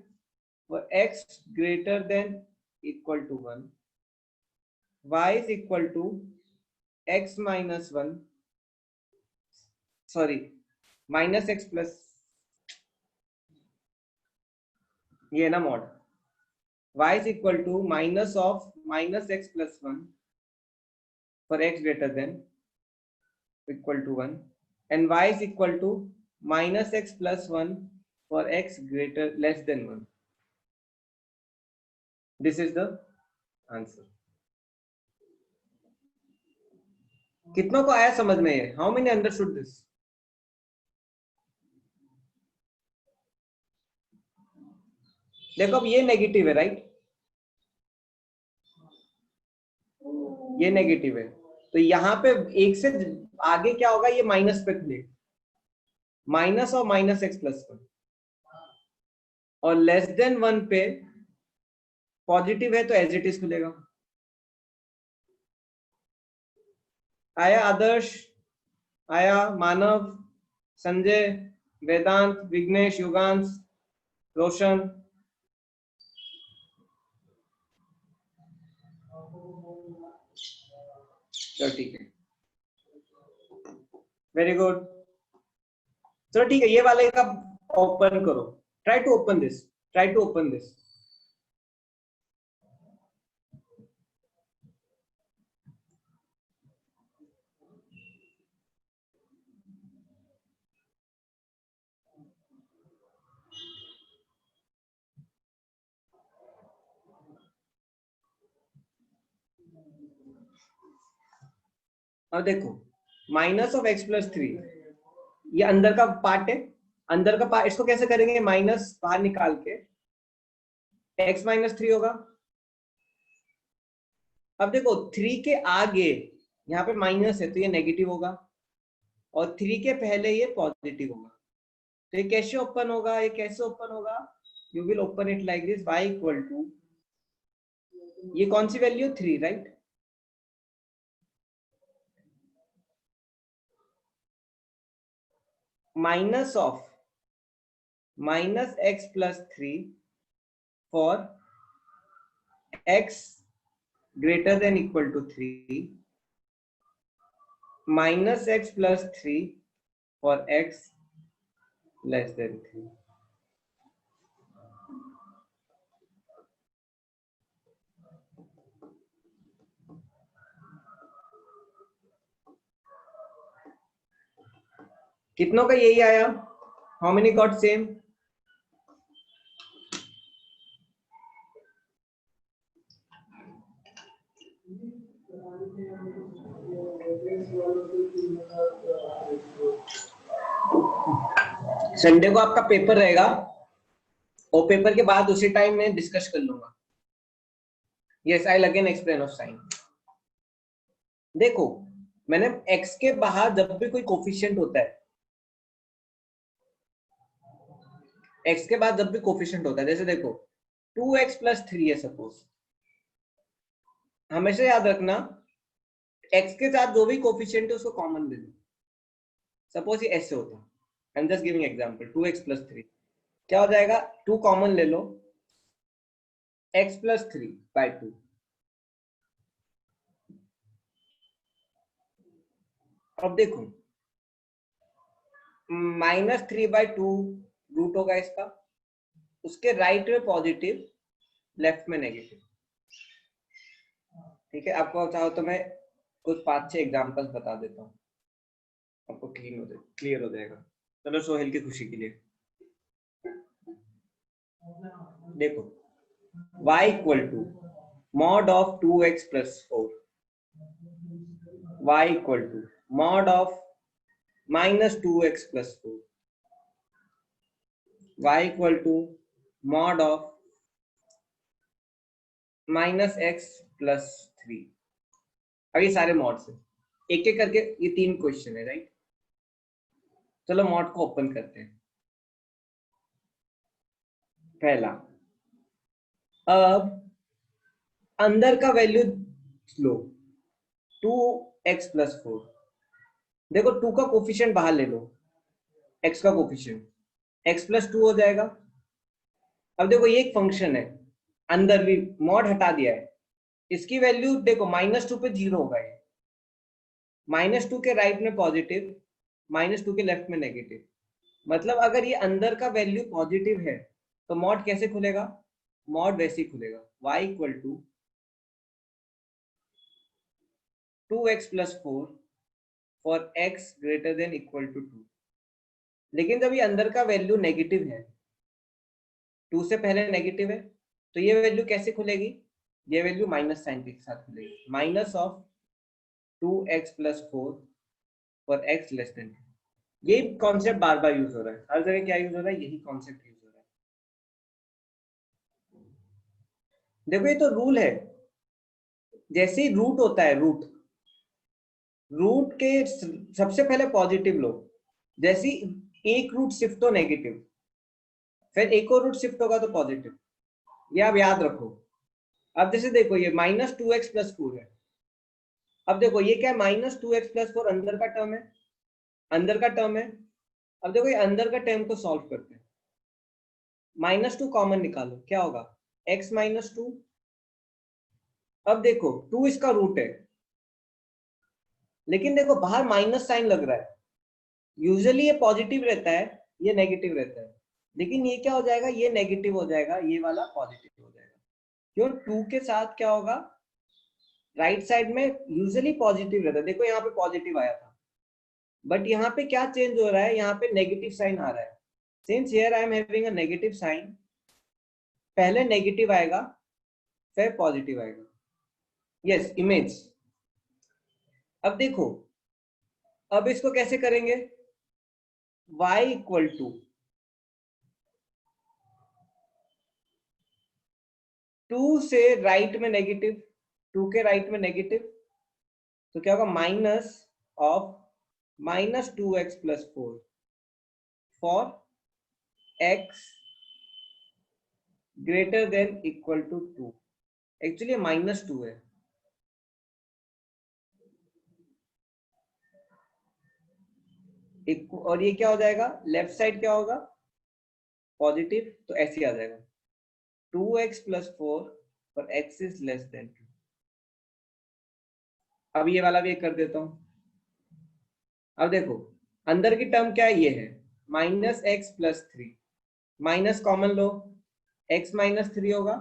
और x greater than equal to 1, y is equal to x-1, sorry -x plus, ये ना mod, y is equal to minus of -x+1 for x greater than equal to 1, and y is equal to -x+1 for x greater less than 1. This is the answer. कितनों को आया समझ में ये, how many understood this? देखो अब ये नेगेटिव है राइट, ये नेगेटिव है, तो यहाँ पे एक से आगे क्या होगा, ये माइनस पे खुलेगा, माइनस और -x+1, और लेस देन 1 पे पॉजिटिव है तो एज इट इज खुलेगा। आया आदर्श, आया मानव, संजय, वेदांत, विघ्नेश, युगांश, रोशन, चलो ठीक है, वेरी गुड। चलो ठीक है, ये वाले का ओपन करो, try to open this, try to open this. अब देखो माइनस ऑफ x+3, ये अंदर का पार्ट है, अंदर का पार्ट, इसको कैसे करेंगे, माइनस बाहर निकाल के x-3 होगा। अब देखो 3 के आगे यहाँ पे माइनस है तो ये नेगेटिव होगा, और 3 के पहले ये पॉजिटिव होगा। तो ये कैसे ओपन होगा, ये कैसे ओपन होगा? You will open it like this, y equal to, ये कौन सी value? 3, right? Minus of -x+3 for x greater than equal to 3, -x+3 for x less than 3. कितनों का यही आया? How many got same? Sunday को आपका पेपर रहेगा, और पेपर के बाद उसी टाइम में डिस्कस कर लूंगा। Yes, I again explain of sine. देखो, मैंने x के बाहर जब भी कोई कोफिशिएंट होता है, x के बाद जब भी कोफिशिएंट होता है, जैसे देखो 2x+3 है सपोज, हमेशा याद रखना x के साथ जो भी कोफिशिएंट है उसको कॉमन ले लो। सपोज ये ऐसे होता, I am just giving example, 2x+3 क्या हो जाएगा? 2 कॉमन ले लो, x+3/2। अब देखो -3/2 रूट होगा इसका, उसके राइट में पॉजिटिव, लेफ्ट में नेगेटिव। ठीक है, आपको चाहो तो मैं कुछ 5-6 एग्जांपल्स बता देता हूँ, आपको क्लियर हो जाएगा। चलो सोहेल की खुशी के लिए देखो, y equal to mod of 2x+4, y equal to mod of -2x+4, y equal to mod of -x+3। अब ये सारे मॉड से एक एक करके, ये 3 क्वेश्चन है, राइट? चलो मॉड को ओपन करते हैं। पहला, अब अंदर का वैल्यू लो 2x+4। देखो 2 का कोफिशिएंट बाहर ले लो, x का कोफिशिएंट x+2 हो जाएगा। अब देखो ये एक फंक्शन है, अंदर भी मॉड हटा दिया है, इसकी वैल्यू देखो -2 पे 0 होगा, ये -2 के राइट में पॉजिटिव, -2 के लेफ्ट में नेगेटिव। मतलब अगर ये अंदर का वैल्यू पॉजिटिव है तो मॉड कैसे खुलेगा? मॉड वैसे ही खुलेगा, y equal to 2x+4 for x greater than equal to 2। लेकिन जब ये अंदर का वैल्यू नेगेटिव है, 2 से पहले नेगेटिव है, तो ये वैल्यू कैसे खुलेगी? ये वैल्यू माइनस साइन के साथ खुलेगी, minus of 2x+4 for x less then 2। ये कॉन्सेप्ट बार बार यूज हो रहा है, हर जगह क्या यूज हो रहा है? यही कॉन्सेप्ट यूज हो रहा है। देखो ये तो रूल है, जैसे ही रूट होता है, रूट के सबसे पहले पॉजिटिव लो, जैसे एक रूट शिफ्ट हो नेगेटिव, फिर एक और रूट शिफ्ट होगा तो पॉजिटिव, ये आप याद रखो। अब जैसे देखो ये -2x+4 है, अब देखो ये क्या है? -2x+4 अंदर का टर्म है, अंदर का टर्म है। अब देखो ये अंदर का टर्म को सॉल्व करते हैं, -2 कॉमन निकालो, क्या होगा? x-2। अब देखो 2 इसका रूट है, लेकिन देखो बाहर माइनस साइन लग रहा है, यूजुअली ये पॉजिटिव रहता है, ये नेगेटिव रहता है, लेकिन ये क्या हो जाएगा? ये नेगेटिव हो जाएगा, ये वाला पॉजिटिव हो जाएगा। क्यों? 2 के साथ क्या होगा? राइट साइड में यूजुअली पॉजिटिव रहता है, देखो यहाँ पे पॉजिटिव आया था, बट यहाँ पे क्या चेंज हो रहा है? यहाँ पे नेगेटिव साइन आ रहा है। Since here I am having a negative sign, पहले नेगेटिव आएगा फिर पॉजिटिव आएगा। Yes, image. अब देखो, अब इसको कैसे करेंगे? y इक्वल टू 2 से राइट में नेगेटिव, 2 के राइट में नेगेटिव, तो क्या होगा minus of -2x+4 for x greater than equal to 2। Actually -2 है, और ये क्या हो जाएगा, लेफ्ट साइड क्या होगा पॉजिटिव, तो ऐसे ही आ जाएगा 2x+4 पर x इज लेस देन 2। अब ये वाला भी एक कर देता हूं। अब देखो अंदर की टर्म क्या है, ये है -x+3, माइनस कॉमन लो, x -3 होगा।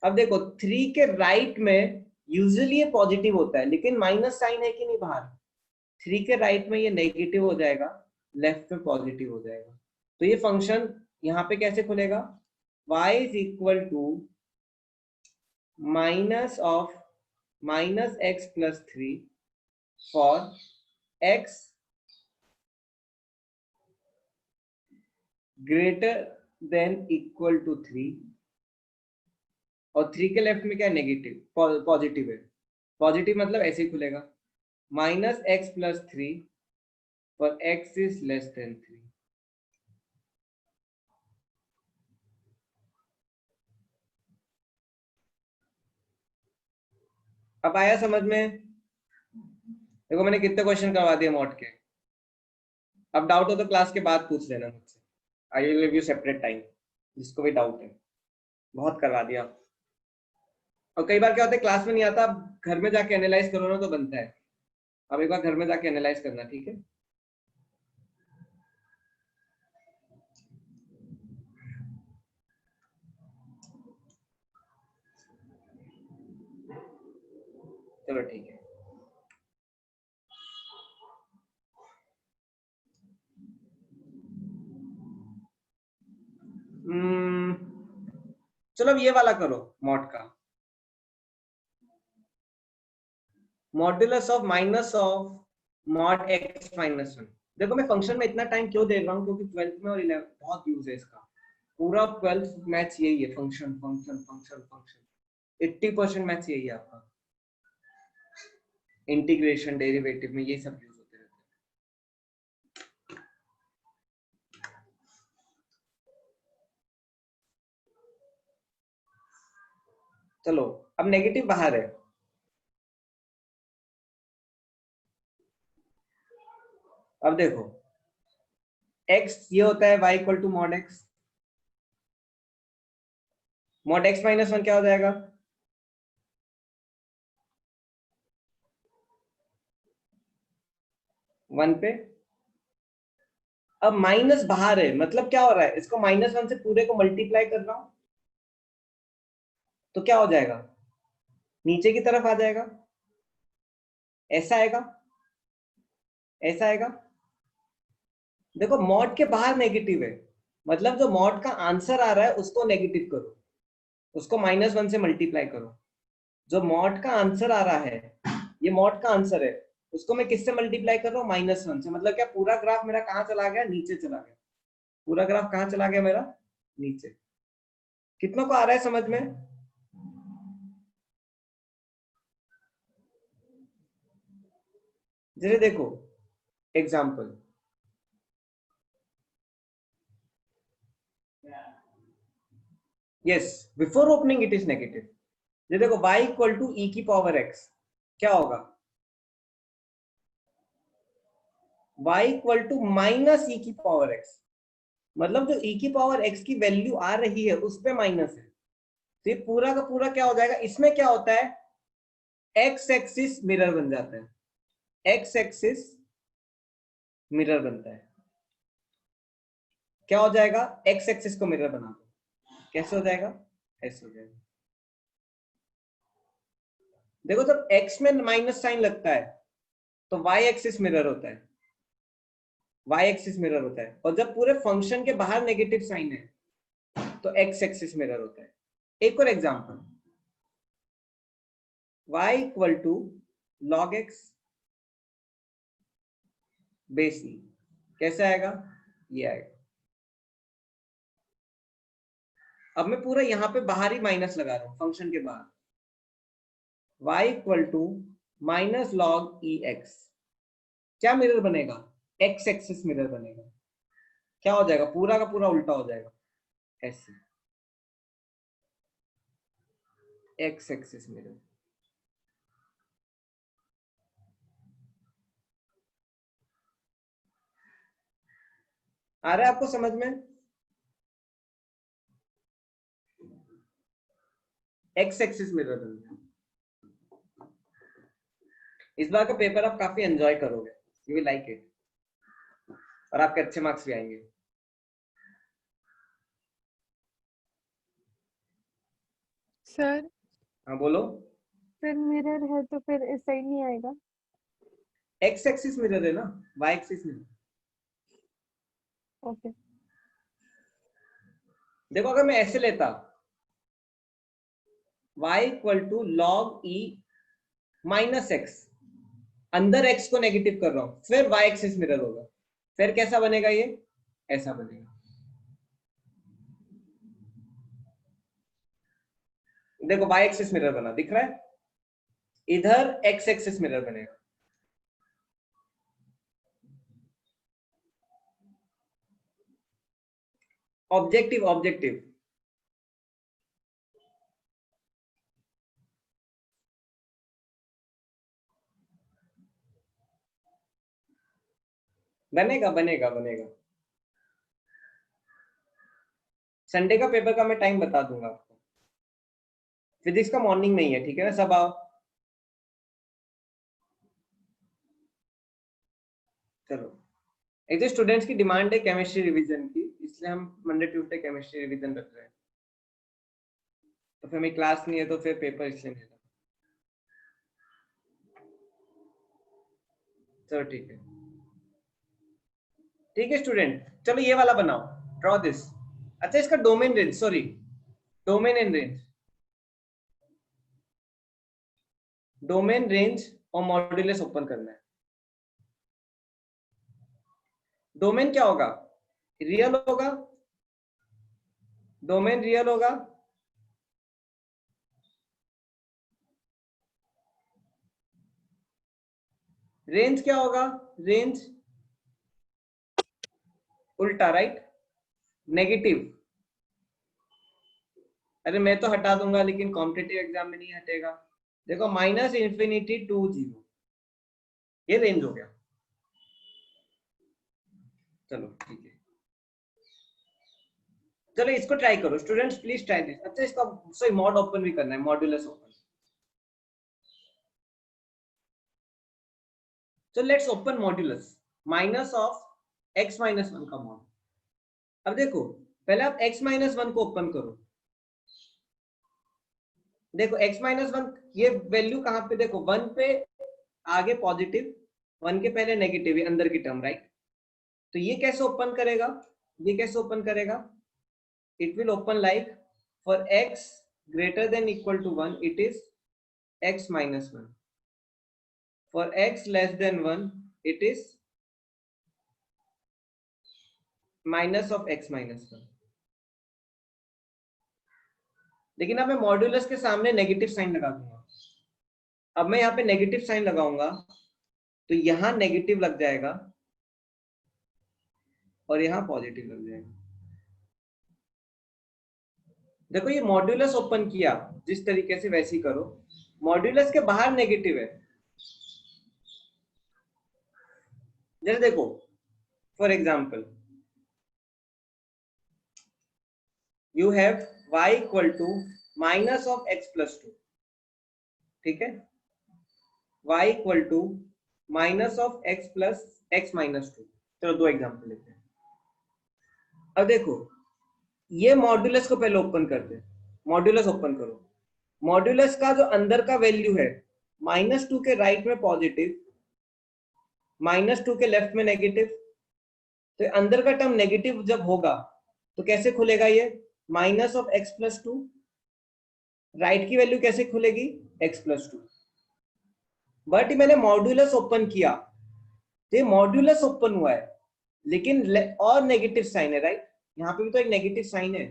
अब देखो 3 के राइट में यूजुअली ये पॉजिटिव होता है, लेकिन माइनस साइन है कि नहीं बाहर, 3 के राइट में ये नेगेटिव हो जाएगा, लेफ्ट में पॉजिटिव हो जाएगा। तो ये फंक्शन यहाँ पे कैसे खुलेगा, y is equal to minus of -x+3 for x greater than equal to 3, और 3 के लेफ्ट में क्या है नेगेटिव, पॉजिटिव है, पॉजिटिव मतलब ऐसे ही खुलेगा -x+3 for x is less than 3। अब आया समझ में? देखो मैंने कितने क्वेश्चन करवा दिए मॉड के। अब डाउट हो तो क्लास के बाद पूछ लेना मुझसे, I will give you separate time, जिसको भी डाउट है। बहुत करवा दिया, और कई बार क्या होता है क्लास में नहीं आता, घर में जाके एनालाइज करो ना तो बनता है। अब एक बार घर में जाके एनालाइज करना, ठीक है? चलो ठीक है। चलो अब ये वाला करो मॉड का, modulus of minus of mod x -1। देखो मैं फंक्शन में इतना टाइम क्यों दे रहा हूँ, क्योंकि 12th में और 11th बहुत यूज है इसका। पूरा 12th मैथ्स यही है, function function function function. 80% maths यही है आपका, इंटीग्रेशन डेरिवेटिव में ये सब यूज होते रहते हैं। चलो अब नेगेटिव बाहर है, अब देखो x ये होता है y equal to mod x, mod x -1 क्या हो जाएगा, 1 पे। अब माइनस बाहर है, मतलब क्या हो रहा है, इसको -1 से पूरे को मल्टीप्लाई कर रहा हूं, तो क्या हो जाएगा, नीचे की तरफ आ जाएगा, ऐसा आएगा, ऐसा आएगा। देखो मॉड के बाहर नेगेटिव है, मतलब जो मॉड का आंसर आ रहा है उसको नेगेटिव करो, उसको -1 से मल्टीप्लाई करो। जो मॉड का आंसर आ रहा है, ये मॉड का आंसर है, उसको मैं किससे मल्टीप्लाई कर रहा हूँ, -1 से। मतलब क्या पूरा ग्राफ मेरा कहाँ चला गया, नीचे चला गया। पूरा ग्राफ कहाँ चला गया मेरा, नीचे। कितना को आ रहा है समझ में? जैसे देखो example, yes before opening it is negative. ये देखो y इक्वल टू e की पावर x क्या होगा, y इक्वल टू -e की पावर x, मतलब जो e की पावर x की वैल्यू आ रही है उस पे माइनस है, तो ये पूरा का पूरा क्या हो जाएगा। इसमें क्या होता है, x एक्सिस मिरर बन जाता है, x एक्सिस मिरर बनता है। क्या हो जाएगा, x एक्सिस को मिरर बना दो, कैसे हो जाएगा, ऐसे हो जाएगा। देखो जब x में माइनस साइन लगता है तो y एक्सिस मिरर होता है, y एक्सिस मिरर होता है, और जब पूरे फंक्शन के बाहर नेगेटिव साइन है तो x एक्सिस मिरर होता है। एक और example, y equal to log x base e, कैसे आएगा, ये आएगा। अब मैं पूरा यहाँ पे बाहर ही माइनस लगा रहा हूँ फंक्शन के बाहर, y equal to minus log e x, क्या मिरर बनेगा? एक्स एक्सिस मिरर बनेगा। क्या हो जाएगा? पूरा का पूरा उल्टा हो जाएगा, ऐसे एक्स एक्सिस मिरर। आ रहा है आपको समझ में? एक्स एक्सिस मिरर बन गया। इस बार का पेपर आप काफी एंजॉय करोगे, यू विल लाइक इट, और आपके अच्छे मार्क्स भी आएंगे। सर हाँ बोलो। फिर मिरर है तो फिर इस साइड नहीं आएगा? एक्स एक्सिस मिरर है ना, वाई एक्सिस मिरर। ओके। देखो अगर मैं ऐसे लेता, y equal to log e minus x, अंदर x को नेगेटिव कर रहा हूं, फिर y एक्सिस मिरर होगा, फिर कैसा बनेगा ये? ऐसा बनेगा। देखो y एक्सिस मिरर बना, दिख रहा है? इधर x एक्सिस मिरर बनेगा। ऑब्जेक्टिव ऑब्जेक्टिव, बनेगा बनेगा बनेगा। संडे का पेपर का मैं टाइम बता दूंगा आपको। फिजिक्स का मॉर्निंग में ही है, ठीक है ना? सब आओ। चलो, एक तो स्टूडेंट्स की डिमांड है केमिस्ट्री रिवीजन की, इसलिए हम मंडे ट्यूसडे केमिस्ट्री रिवीजन रख रहे हैं। तो फिर मेरी क्लास नहीं है तो फिर पेपर इसलिए नहीं था। चलो ठीक है, ठीक है स्टूडेंट। चलो ये वाला बनाओ, ड्रॉ दिस। अच्छा इसका domain range, sorry domain and range, domain range और मॉड्यूलस ओपन करना है। डोमेन क्या होगा? रियल होगा, डोमेन रियल होगा, रेंज क्या होगा? रेंज उल्टा, राइट? नेगेटिव। अरे मैं तो हटा दूंगा लेकिन कॉम्पिटिटिव एग्जाम में नहीं हटेगा। देखो माइनस इंफिनिटी टू 0, ये रेंज हो गया। चलो ठीक है, चलो इसको ट्राई करो स्टूडेंट्स, प्लीज ट्राई दिस। अच्छा इसका सॉरी मॉड ओपन भी करना है, modulus open. So let's open modulus minus of x minus 1 का मॉड। अब देखो पहले आप x minus 1 को ओपन करो। देखो x minus 1 ये वैल्यू कहां पे? देखो 1 पे आगे पॉजिटिव, 1 के पहले नेगेटिव, ये अंदर की टर्म, राइट? तो ये कैसे ओपन करेगा? ये कैसे ओपन करेगा? It will open like for x greater than equal to 1 it is x minus 1, for x less than 1 it is minus of x minus 1। लेकिन अब मैं मॉड्यूलस के सामने नेगेटिव साइन लगा दूंगा। अब मैं यहाँ पे नेगेटिव साइन लगाऊंगा तो यहाँ नेगेटिव लग जाएगा और यहाँ पॉजिटिव लग जाएगा। देखो ये मॉड्यूलस ओपन किया जिस तरीके से वैसे ही करो। मॉड्यूलस के बाहर नेगेटिव है, जैसे देखो for example you have y equal to minus of x plus 2, ठीक है? y equal to minus of x plus x minus 2। चलो दो एग्जाम्पल लेते हैं। अब देखो ये मॉड्यूलस को पहले ओपन करते हैं। मॉड्यूलस ओपन करो। मॉड्यूलस का जो अंदर का वैल्यू है -2 के राइट में पॉजिटिव, -2 के लेफ्ट में नेगेटिव, तो अंदर का टर्म नेगेटिव जब होगा तो कैसे खुलेगा? ये minus of x plus 2, right की वैल्यू कैसे खुलेगी? x plus 2। बट मैंने मॉड्यूलस ओपन किया तो ये मॉड्यूलस ओपन हुआ है लेकिन और नेगेटिव साइन है, राइट? यहाँ पे भी तो एक नेगेटिव साइन है,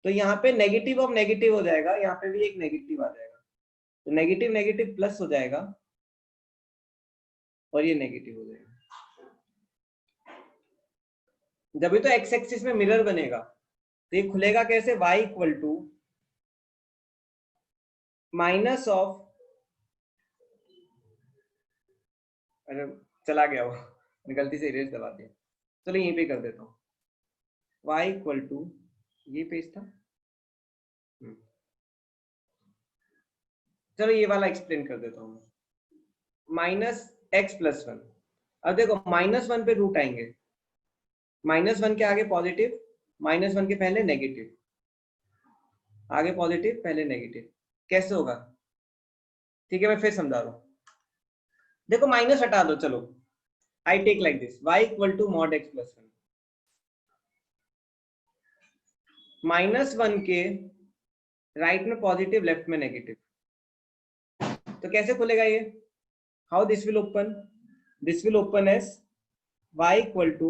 तो यहाँ पे नेगेटिव ऑफ नेगेटिव हो जाएगा, यहाँ पे भी एक नेगेटिव आ जाएगा, तो नेगेटिव नेगेटिव प्लस हो जाएगा और ये नेगेटिव हो जाएगा। जब भी तो एक्स एक्सिस में मिरर बनेगा तो ये खुलेगा कैसे, y equal to minus of, अरे चला गया वो, मैं गलती से इरेज दबा दिया, चलो यहीं पे कर देता हूँ, y इक्वल टू, ये पेज था, चलो ये वाला एक्सप्लेन कर देता हूँ, माइनस एक्स प्लस वन। अब देखो -1 पे रूट आएंगे, -1 के आगे पॉजिटिव, -1 के पहले नेगेटिव, आगे पॉजिटिव पहले नेगेटिव, कैसे होगा? ठीक है मैं फिर समझा रहा हूं, देखो माइनस हटा दो, चलो I take like this, y equal to mod x plus one, -1 के राइट में पॉजिटिव, लेफ्ट में नेगेटिव, तो कैसे खुलेगा ये? How this will open? This will open as y equal to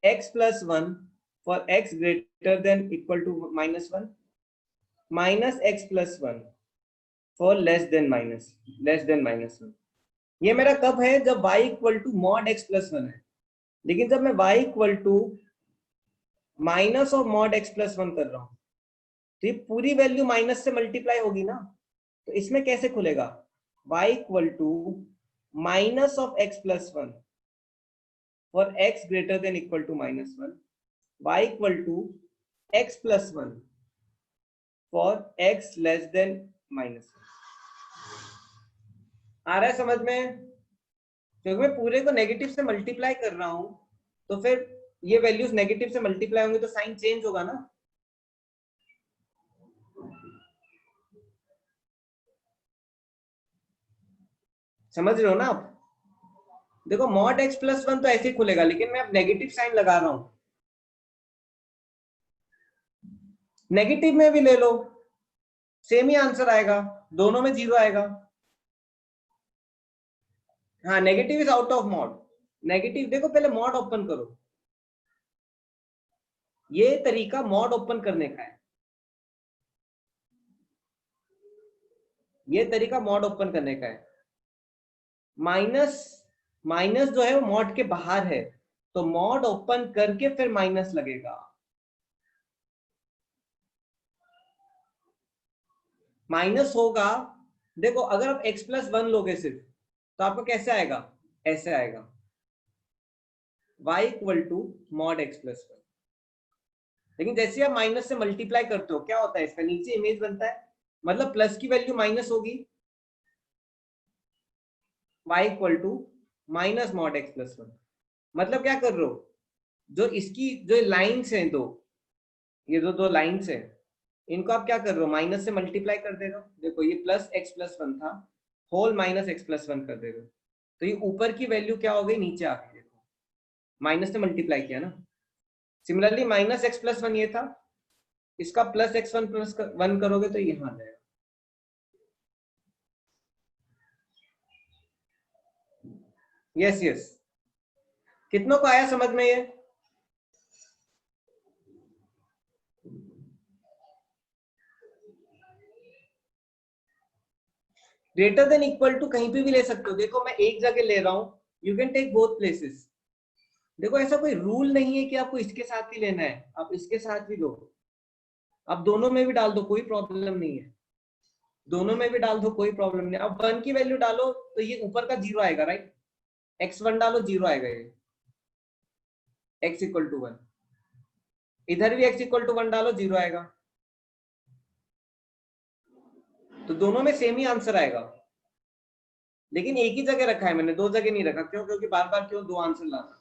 x plus one for x greater than equal to -1, minus x plus one for less than -1। ये मेरा कब है? जब y equal to mod x plus one है, लेकिन जब मैं y equal to minus of mod x plus one कर रहा हूं तो ये पूरी वैल्यू माइनस से मल्टीप्लाई होगी ना, तो इसमें कैसे खुलेगा? y equal to minus of x plus one for x greater than equal to -1, y equal to x plus one for x less than -1। आ रहा है समझ में? क्योंकि मैं पूरे को नेगेटिव से मल्टीप्लाई कर रहा हूं तो फिर ये वैल्यूज नेगेटिव से मल्टीप्लाई होंगे तो साइन चेंज होगा ना। समझ रहे हो ना आप? देखो मॉड x प्लस वन तो ऐसे ही खुलेगा, लेकिन मैं अब नेगेटिव साइन लगा रहा हूं, नेगेटिव में भी ले लो सेम ही आंसर आएगा, दोनों में 0 आएगा। हाँ negative is out of mod, negative देखो पहले मॉड ओपन करो, ये तरीका मॉड ओपन करने का है, ये तरीका मॉड ओपन करने का है। माइनस जो है वो मॉड के बाहर है, तो मॉड ओपन करके फिर माइनस लगेगा। माइनस होगा, देखो अगर आप x प्लस वन लोगे सिर्फ तो आपको कैसे आएगा? ऐसे आएगा, y equal to mod x plus one. लेकिन जैसे आप माइनस से मल्टीप्लाई करते हो क्या होता है? इसका नीचे इमेज बनता है, मतलब प्लस की वैल्यू माइनस होगी, y equal to minus mod x plus one. मतलब क्या कर रहे हो? जो इसकी जो लाइन्स हैं दो, ये जो दो लाइन्स हैं इनको आप क्या कर रहे हो? माइनस से मल्टीप्लाई कर दे रहे हो। देखो ये प्लस x प्लस वन था, whole minus x plus one कर दे रहे हो, तो ये ऊपर की वैल्यू क्या हो गई? नीचे आ गई, देखो माइनस से मल्टीप्लाई किया ना। Similarly minus x plus one ये था, इसका प्लस x1 प्लस वन करोगे तो यहां आ जाएगा। यस यस, कितनों को आया समझ में ये? ग्रेटर देन इक्वल टू कहीं पे भी ले सकते हो, देखो मैं एक जगह ले रहा हूं, you can take both places. देखो ऐसा कोई रूल नहीं है कि आपको इसके साथ ही लेना है, आप इसके साथ भी लो, आप दोनों में भी डाल दो, कोई प्रॉब्लम नहीं है, दोनों में भी डाल दो कोई प्रॉब्लम नहीं। अब 1 की वैल्यू डालो तो ये ऊपर का 0 आएगा, राइट? x1 डालो 0 आएगा, ये x इक्वल टू 1, इधर भी x इक्वल टू 1 डालो 0 आएगा, तो दोनों में सेम ही आंसर आएगा। लेकिन एक ही जगह रखा है मैंने, दो जगह नहीं रखा, क्यों? क्योंकि बार बार क्यों दो आंसर लाना,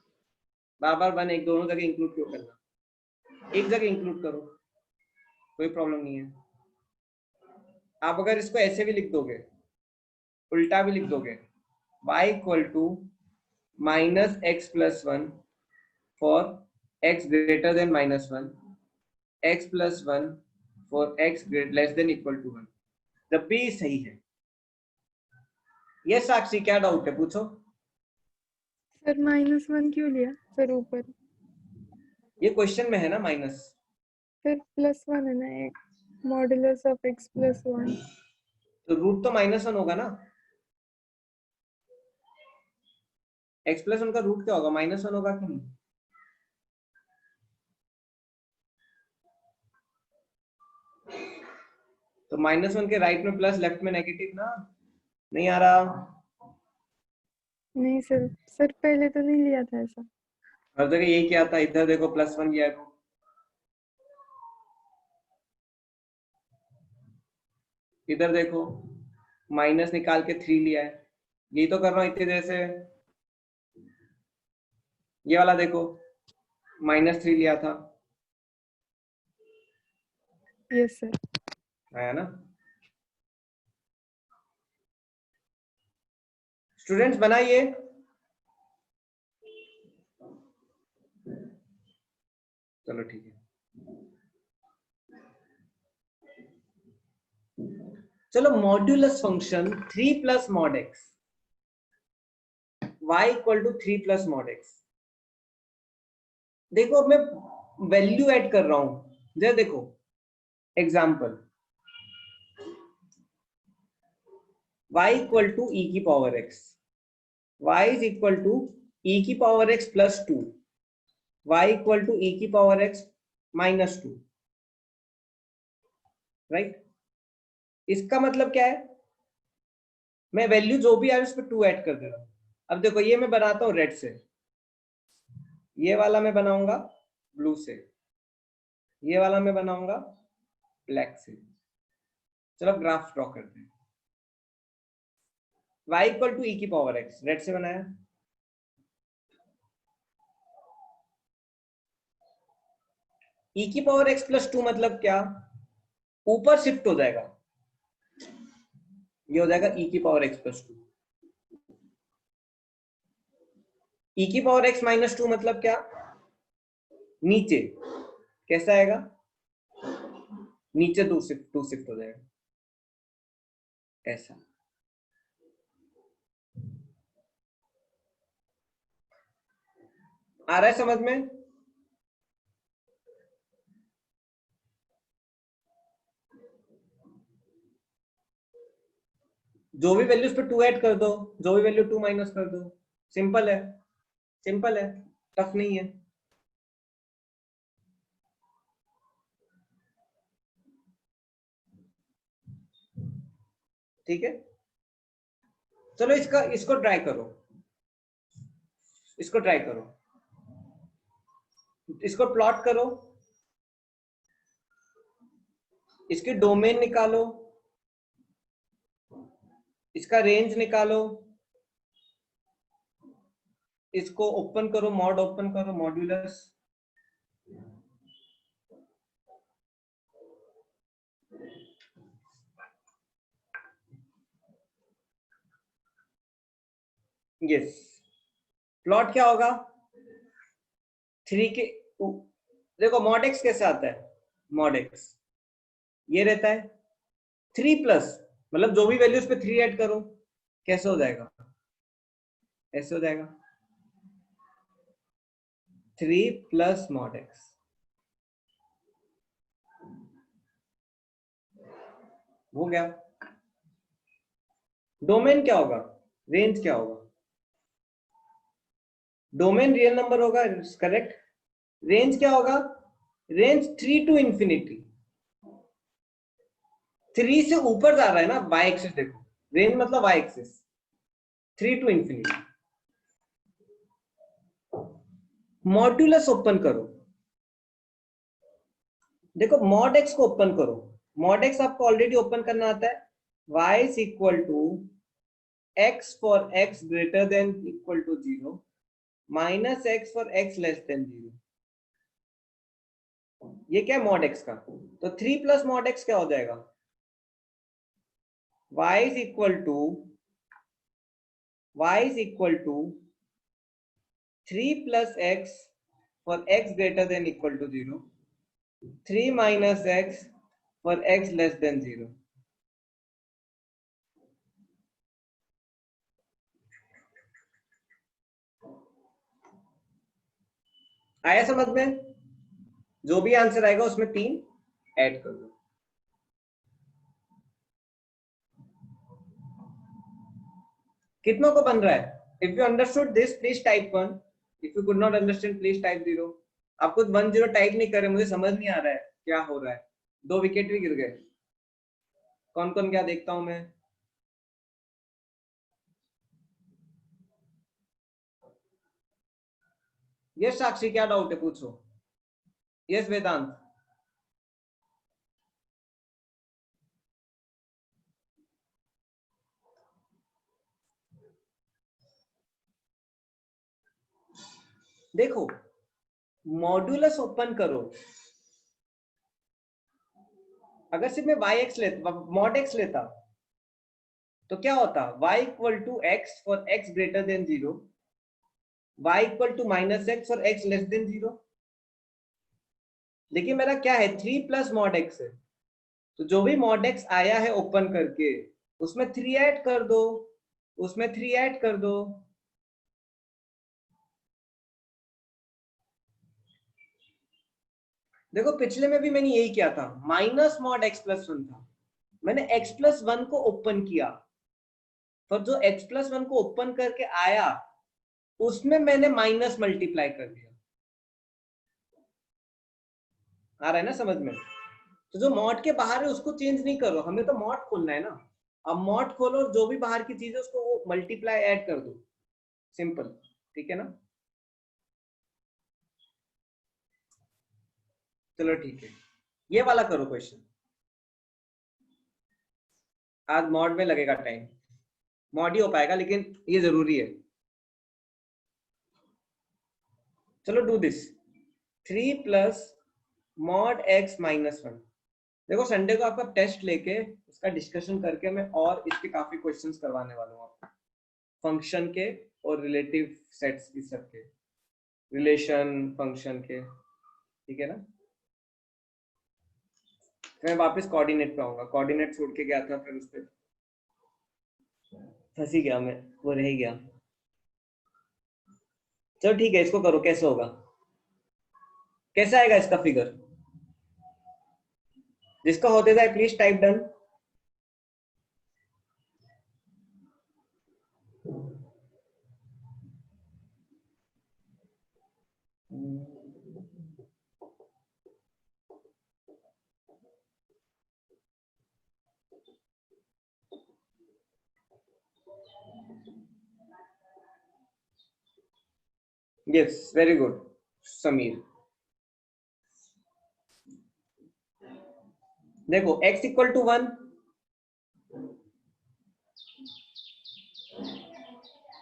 बार बार वन एक दोनों जगह इंक्लूड क्यों करना, एक जगह इंक्लूड करो, कोई प्रॉब्लम नहीं है। आप अगर इसको ऐसे भी लिख दोगे, उल्टा भी लिख दोगे, y equal to minus x plus one for x greater than -1, x plus one for x less than equal to 1, जब भी सही है। ये साक्षी क्या डाउट है, पूछो। सर -1 क्यों लिया सर ऊपर? ये क्वेश्चन में है ना माइनस, फिर +1 है ना, एक modulus of x plus one. तो रूट तो -1 होगा ना। x प्लस वन का रूट क्या होगा, -1 होगा कि नहीं? तो -1 के राइट में प्लस, लेफ्ट में नेगेटिव ना, नहीं आ रहा? नहीं सर, सर पहले तो नहीं लिया था ऐसा। हर जगह यही क्या था, इधर देखो +1 किया है, इधर देखो माइनस निकाल के 3 लिया है, यही तो कर रहा हूं इतनी देर से। ये वाला देखो -3 लिया था, यस सर। आया ना? स्टूडेंट्स बनाइए। चलो ठीक है, चलो modulus function 3 plus mod x, y equal to 3 plus mod x. देखो अब मैं वैल्यू ऐड कर रहा हूं, जरा देखो example, y equal to e की power x, y is equal to e की power x plus 2, y equal to e की पावर x माइनस 2, राइट? इसका मतलब क्या है, मैं वैल्यू जो भी है उस पर 2 ऐड कर दे रहा हूं। अब देखो ये मैं बनाता हूं रेड से, ये वाला मैं बनाऊंगा ब्लू से, ये वाला मैं बनाऊंगा ब्लैक से। चलो ग्राफ ड्रॉ करते हैं। y इक्वल टू e की पावर x, रेड से बनाया, e की पावर x प्लस 2 मतलब क्या, ऊपर शिफ्ट हो जाएगा, ये हो जाएगा e की पावर x प्लस 2। e की पावर x माइनस 2 मतलब क्या, नीचे, कैसा आएगा, नीचे 2 शिफ्ट हो जाएगा, ऐसा। आ रहा है समझ में? जो भी वैल्यू उस पर 2 ऐड कर दो, जो भी वैल्यू 2 माइनस कर दो, सिंपल है, सिंपल है, टफ नहीं है। ठीक है, चलो इसको ट्राई करो, इसको ट्राई करो, इसको प्लॉट करो, इसकी डोमेन निकालो, इसका रेंज निकालो, इसको ओपन करो, मॉड ओपन करो, मॉड्यूलस, यस। प्लॉट क्या होगा, 3 के देखो मॉड एक्स कैसे आता है, मॉड एक्स ये रहता है 3 प्लस, मतलब जो भी वैल्यू उस पे 3 ऐड करो, कैसे हो जाएगा, ऐसे हो जाएगा 3 प्लस मॉड एक्स, हो गया। डोमेन क्या होगा, रेंज क्या होगा, डोमेन रियल नंबर होगा, करेक्ट। रेंज क्या होगा, रेंज 3 टू इंफिनिटी, 3 से ऊपर जा रहा है ना, वाई एक्सिस देखो, रेंज मतलब Y axis, 3 to infinity. Modulus open करो, देखो मॉड एक्स को ओपन करो, मॉड एक्स आपको ऑलरेडी ओपन करना आता है, y is equal to x for x greater than equal to 0 minus x for x less than 0। ये क्या है मॉड x का, तो 3 प्लस मॉड x क्या हो जाएगा, y is equal to 3 plus x for x greater than equal to 0, 3 minus x for x less than 0। आया समझ में? जो भी आंसर आएगा उसमें 3 ऐड कर दो। कितनों को बन रहा है? If you understood this, please type 1. If you could not understand, please type 0. आप खुद 1 0 टाइप नहीं कर रहे, मुझे समझ नहीं आ रहा है क्या हो रहा है. 2 विकेट भी गिर गए. कौन कौन क्या देखता हूं मैं. यस साक्षी, क्या डाउट है पूछो. यस वेदांत. देखो मॉड्यूलस ओपन करो. अगर सिर्फ मैं y(x) लेता, mod x लेता तो क्या होता. y equal to x for x greater than 0, y equal to -x for x less than 0. लेकिन मेरा क्या है 3 प्लस mod x है, तो जो भी mod x आया है ओपन करके उसमें 3 ऐड कर दो, उसमें 3 ऐड कर दो. देखो पिछले में भी मैंने यही किया था, माइनस mod x प्लस 1 था, मैंने x प्लस 1 को ओपन किया, पर जो x प्लस 1 को ओपन करके आया उसमें मैंने माइनस मल्टीप्लाई कर दिया. आ रहा है ना समझ में. तो जो मॉड के बाहर है उसको चेंज नहीं करो, हमें तो मॉड खोलना है ना. अब मॉड खोलो और जो भी बाहर की चीज है उसको वो मल्टीप्लाई ऐड कर दो. सिंपल. ठीक है ना. चलो ठीक है, ये वाला करो क्वेश्चन. आज मॉड में लगेगा टाइम, मॉड ही हो पाएगा लेकिन ये जरूरी है. चलो do this. 3 plus mod x minus 1. देखो संडे को आपका टेस्ट लेके उसका डिस्कशन करके मैं और इसके काफी क्वेश्चंस करवाने वाला हूँ आपको, फंक्शन के और रिलेटिव सेट्स की सबके, रिलेशन फंक्शन के. ठीक है ना. मैं वापस कोऑर्डिनेट पे आऊंगा, कोऑर्डिनेट छोड़ के गया था, फिर उस पर फंस ही गया मैं, वो रह गया. चलो ठीक है, इसको करो. कैसे होगा, कैसे आएगा इसका फिगर. जिसका होते जाए please type done. Yes very good Sameer. देखो x इक्वल टू 1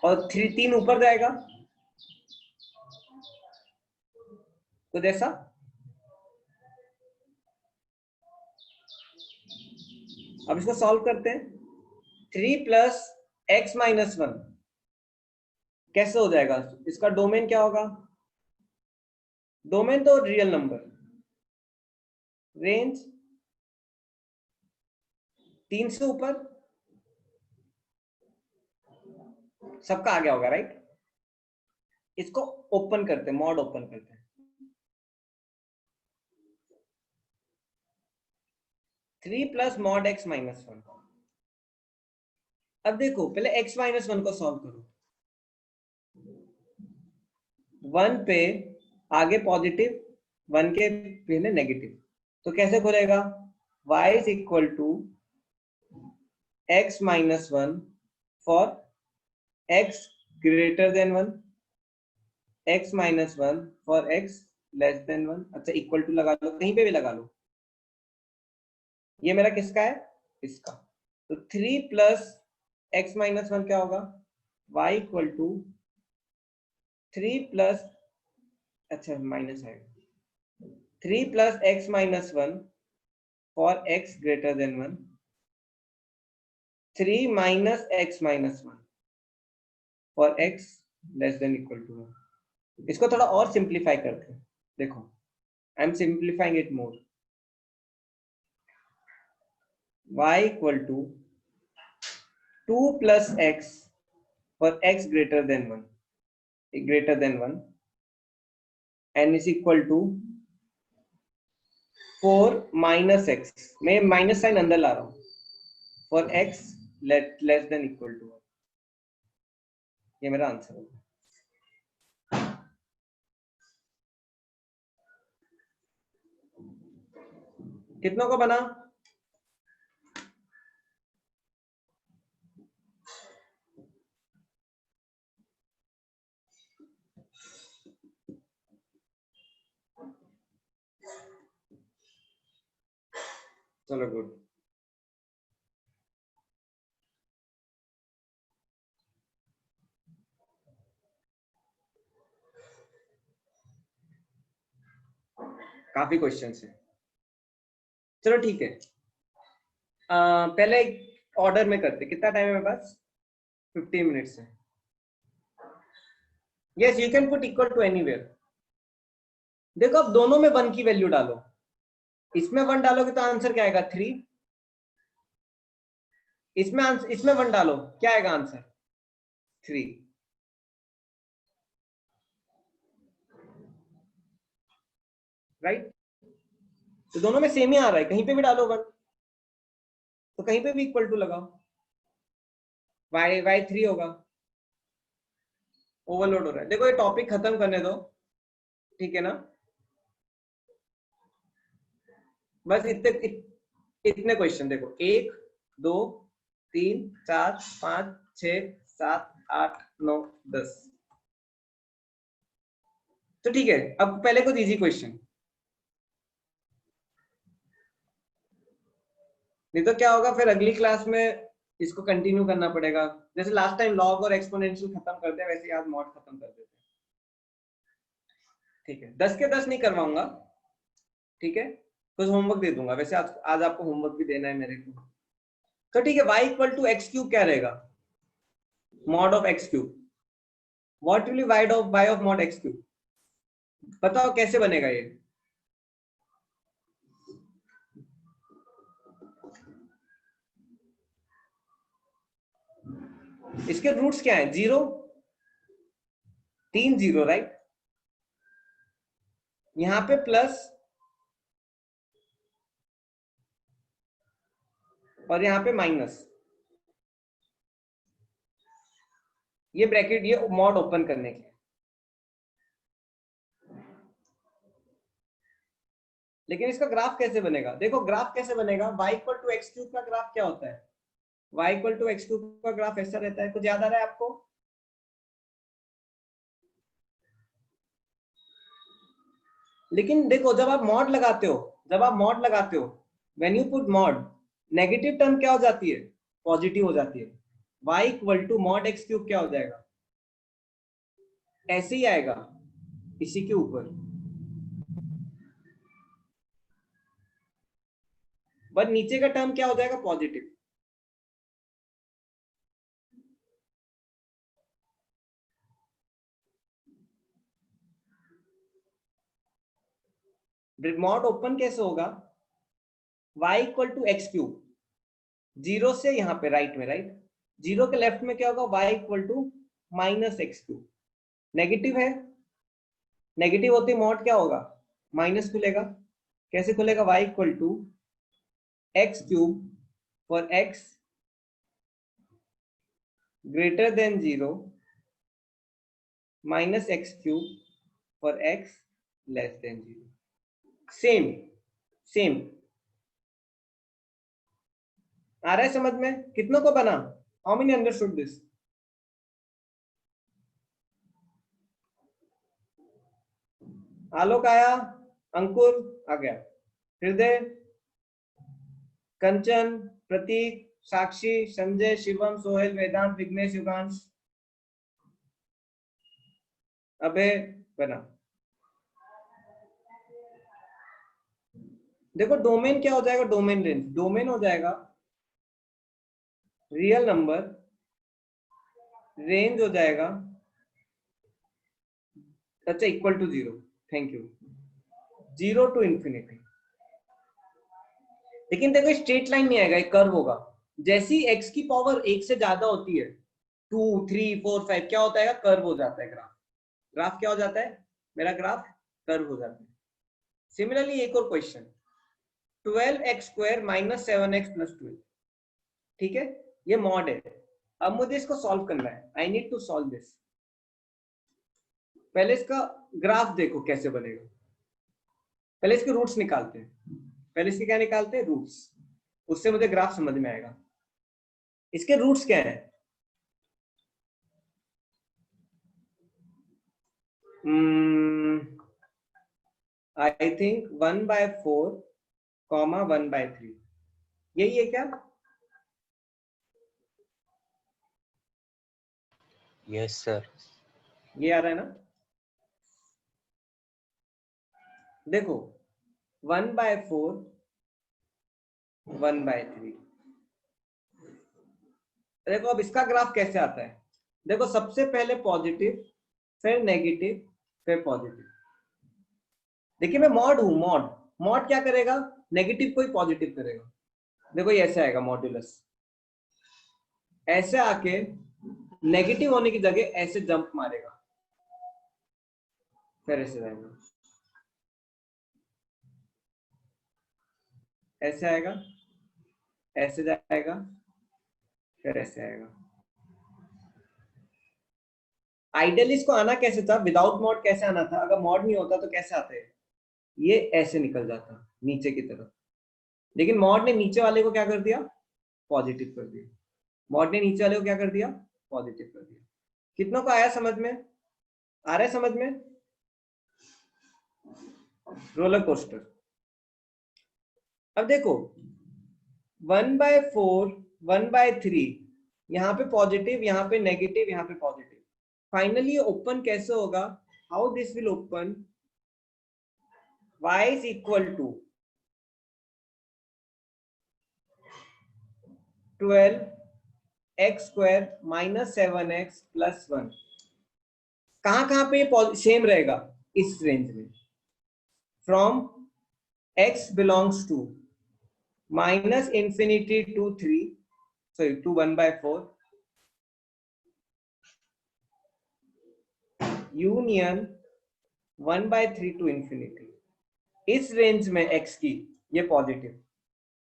और 3 ऊपर जाएगा, तो जैसा अब इसको सॉल्व करते हैं. 3 प्लस x माइनस 1 कैसे हो जाएगा. इसका डोमेन क्या होगा. डोमेन तो रियल नंबर, रेंज 3 से ऊपर सबका आ गया होगा राइट. इसको ओपन करते हैं, मॉड ओपन करते हैं. 3 प्लस mod x माइनस 1. अब देखो पहले x माइनस 1 को सॉल्व करो. 1 पे आगे पॉजिटिव, 1 के पहले नेगेटिव, तो कैसे खुलेगा. y is equal to x minus 1 for x greater than 1, x minus 1 for x less than 1. अच्छा इक्वल टू लगा लो, कहीं पे भी लगा लो. ये मेरा किसका है, इसका. तो 3 प्लस x माइनस 1 क्या होगा. y इक्वल टू 3 प्लस, अच्छा माइनस है, 3 plus x minus 1 for x greater than 1, 3 minus x minus 1 for x less than equal to 1. इसको थोड़ा और सिंप्लीफाई करते हैं. देखो I am simplifying it more. y equal to 2 plus x for x greater than 1, greater than 1, n is equal to 4 minus x. मैं माइनस साइन अंदर ला रहा हूं. for x less than equal to 1. ये मेरा आंसर होगा। कितनों को बना? चलो गुड। काफी क्वेश्चंस है। चलो ठीक है, पहले ऑर्डर में करते। कितना टाइम है मेरे पास? 15 मिनट्स है। Yes, you can put equal to anywhere. देखो अब दोनों में 1 की वैल्यू डालो। इसमें 1 डालोगे तो आंसर क्या आएगा? 3। इसमें 1 डालो, क्या आएगा आंसर? 3। राइट? तो दोनों में सेम ही आ रहा है, कहीं पे भी डालो 1, तो कहीं पे भी इक्वल टू लगाओ। y 3 होगा। ओवरलोड हो रहा है। देखो ये टॉपिक खत्म करने दो, ठीक है ना? बस इतने क्वेश्चन देखो, 1 2 3 4 5 6 7 8 9 10। तो ठीक है, अब पहले कुछ इजी क्वेश्चन, नहीं तो क्या होगा फिर अगली क्लास में इसको कंटिन्यू करना पड़ेगा। जैसे लास्ट टाइम लॉग और एक्सपोनेंशियल खत्म करते हैं, वैसे आज मॉड खत्म कर देते हैं। ठीक है, 10 के 10 नहीं करवाऊंगा, ठीक है? कुछ होमवर्क दे दूंगा। वैसे आज आपको होमवर्क भी देना है मेरे को। तो ठीक है, y equal to x cube क्या रहेगा? Mod of x cube. What will be y of mod x cube? बताओ कैसे बनेगा ये? इसके रूट्स क्या है? 0 3 0, राइट? यहां पे प्लस और यहां पे माइनस। ये ब्रैकेट, ये मॉड ओपन करने के। लेकिन इसका ग्राफ कैसे बनेगा? देखो ग्राफ कैसे बनेगा। y equal to x cube का ग्राफ क्या होता है? y equal to x cube का ग्राफ ऐसा रहता है। कुछ याद आ रहा है आपको? लेकिन देखो जब आप मॉड लगाते हो, when you put mod, negative term क्या हो जाती है? पॉजिटिव हो जाती है। y equal to mod x cube क्या हो जाएगा? ऐसे ही आएगा, इसी के ऊपर। बट नीचे का टर्म क्या हो जाएगा? पॉजिटिव। मॉड ओपन कैसे होगा? y equal to x cube, 0 से यहां पे राइट में, राइट? 0 के लेफ्ट में क्या होगा? y equal to minus x cube. Negative है, नेगेटिव होते मॉड क्या होगा? माइनस खुलेगा। कैसे खुलेगा? y equal to x cube for x greater than 0 minus x cube for x less than 0। Same same आ रहा है समझ में? कितनों को बना? How many understood this? Alok आया, अंकुर आ गया, हृदय, कंचन, प्रतीक, साक्षी, संजय, शिवम, सोहेल, वेदांत, विघ्नेश, युगांश, अभय बना। देखो डोमेन क्या हो जाएगा? Domain range. डोमेन हो जाएगा रियल नंबर, रेंज हो जाएगा, अच्छा equal to 0। Thank you. 0 to infinity. लेकिन देखो स्ट्रेट लाइन नहीं आएगा, एक कर्व होगा। जैसी x की पावर 1 से ज्यादा होती है, 2 3 4 5, क्या होता है? कर्व हो जाता है ग्राफ। ग्राफ क्या हो जाता है? मेरा ग्राफ कर्व हो जाता है। सिमिलरली एक और question, 12x² minus 7x plus 12, ठीक है? ये मॉड है। अब मुझे इसको सॉल्व करना है, I need to solve this. पहले इसका ग्राफ देखो कैसे बनेगा, पहले इसके रूट्स निकालते हैं, पहले इसके क्या निकालते हैं, रूट्स, उससे मुझे ग्राफ समझ में आएगा। इसके रूट्स क्या है, आई थिंक 1/4, 1/3, यही है क्या? Yes sir. ये आ रहा है ना? देखो 1/4, 1/3। देखो अब इसका ग्राफ कैसे आता है, देखो सबसे पहले पॉजिटिव, फिर नेगेटिव, फिर पॉजिटिव। देखिए मैं मॉड हूं, मॉड, मॉड क्या करेगा, नेगेटिव को ही पॉजिटिव करेगा। देखो ये ऐसे आएगा मॉड्यूलस, ऐसे आके नेगेटिव होने की जगह ऐसे जंप मारेगा, फिर ऐसे जाएगा, ऐसे आएगा, ऐसे जाएगा, फिर ऐसे आएगा। आइडियली इसको आना कैसे था, विदाउट मॉड कैसे आना था, अगर मॉड नहीं होता तो कैसे आते, ये ऐसे निकल जाता नीचे की तरफ, लेकिन मॉड ने नीचे वाले को क्या कर दिया, पॉजिटिव कर दिया। मॉड ने नीचे वाले को क्या कर दिया, पॉजिटिव कर दिया। कितनों को आया समझ में, आ रहा है समझ में? Roller coaster. अब देखो 1/4, 1/3, यहाँ पे पॉजिटिव, यहाँ पे नेगेटिव, यहाँ पे पॉजिटिव। फाइनली ओपन कैसे होगा, how this will open, y is equal to 12x square minus 7x plus 1। कहां पे सेम रहेगा, इस रेंज में, from x belongs to minus infinity to 3, sorry to 1/4 union 1/3 to infinity। इस रेंज में x की ये पॉजिटिव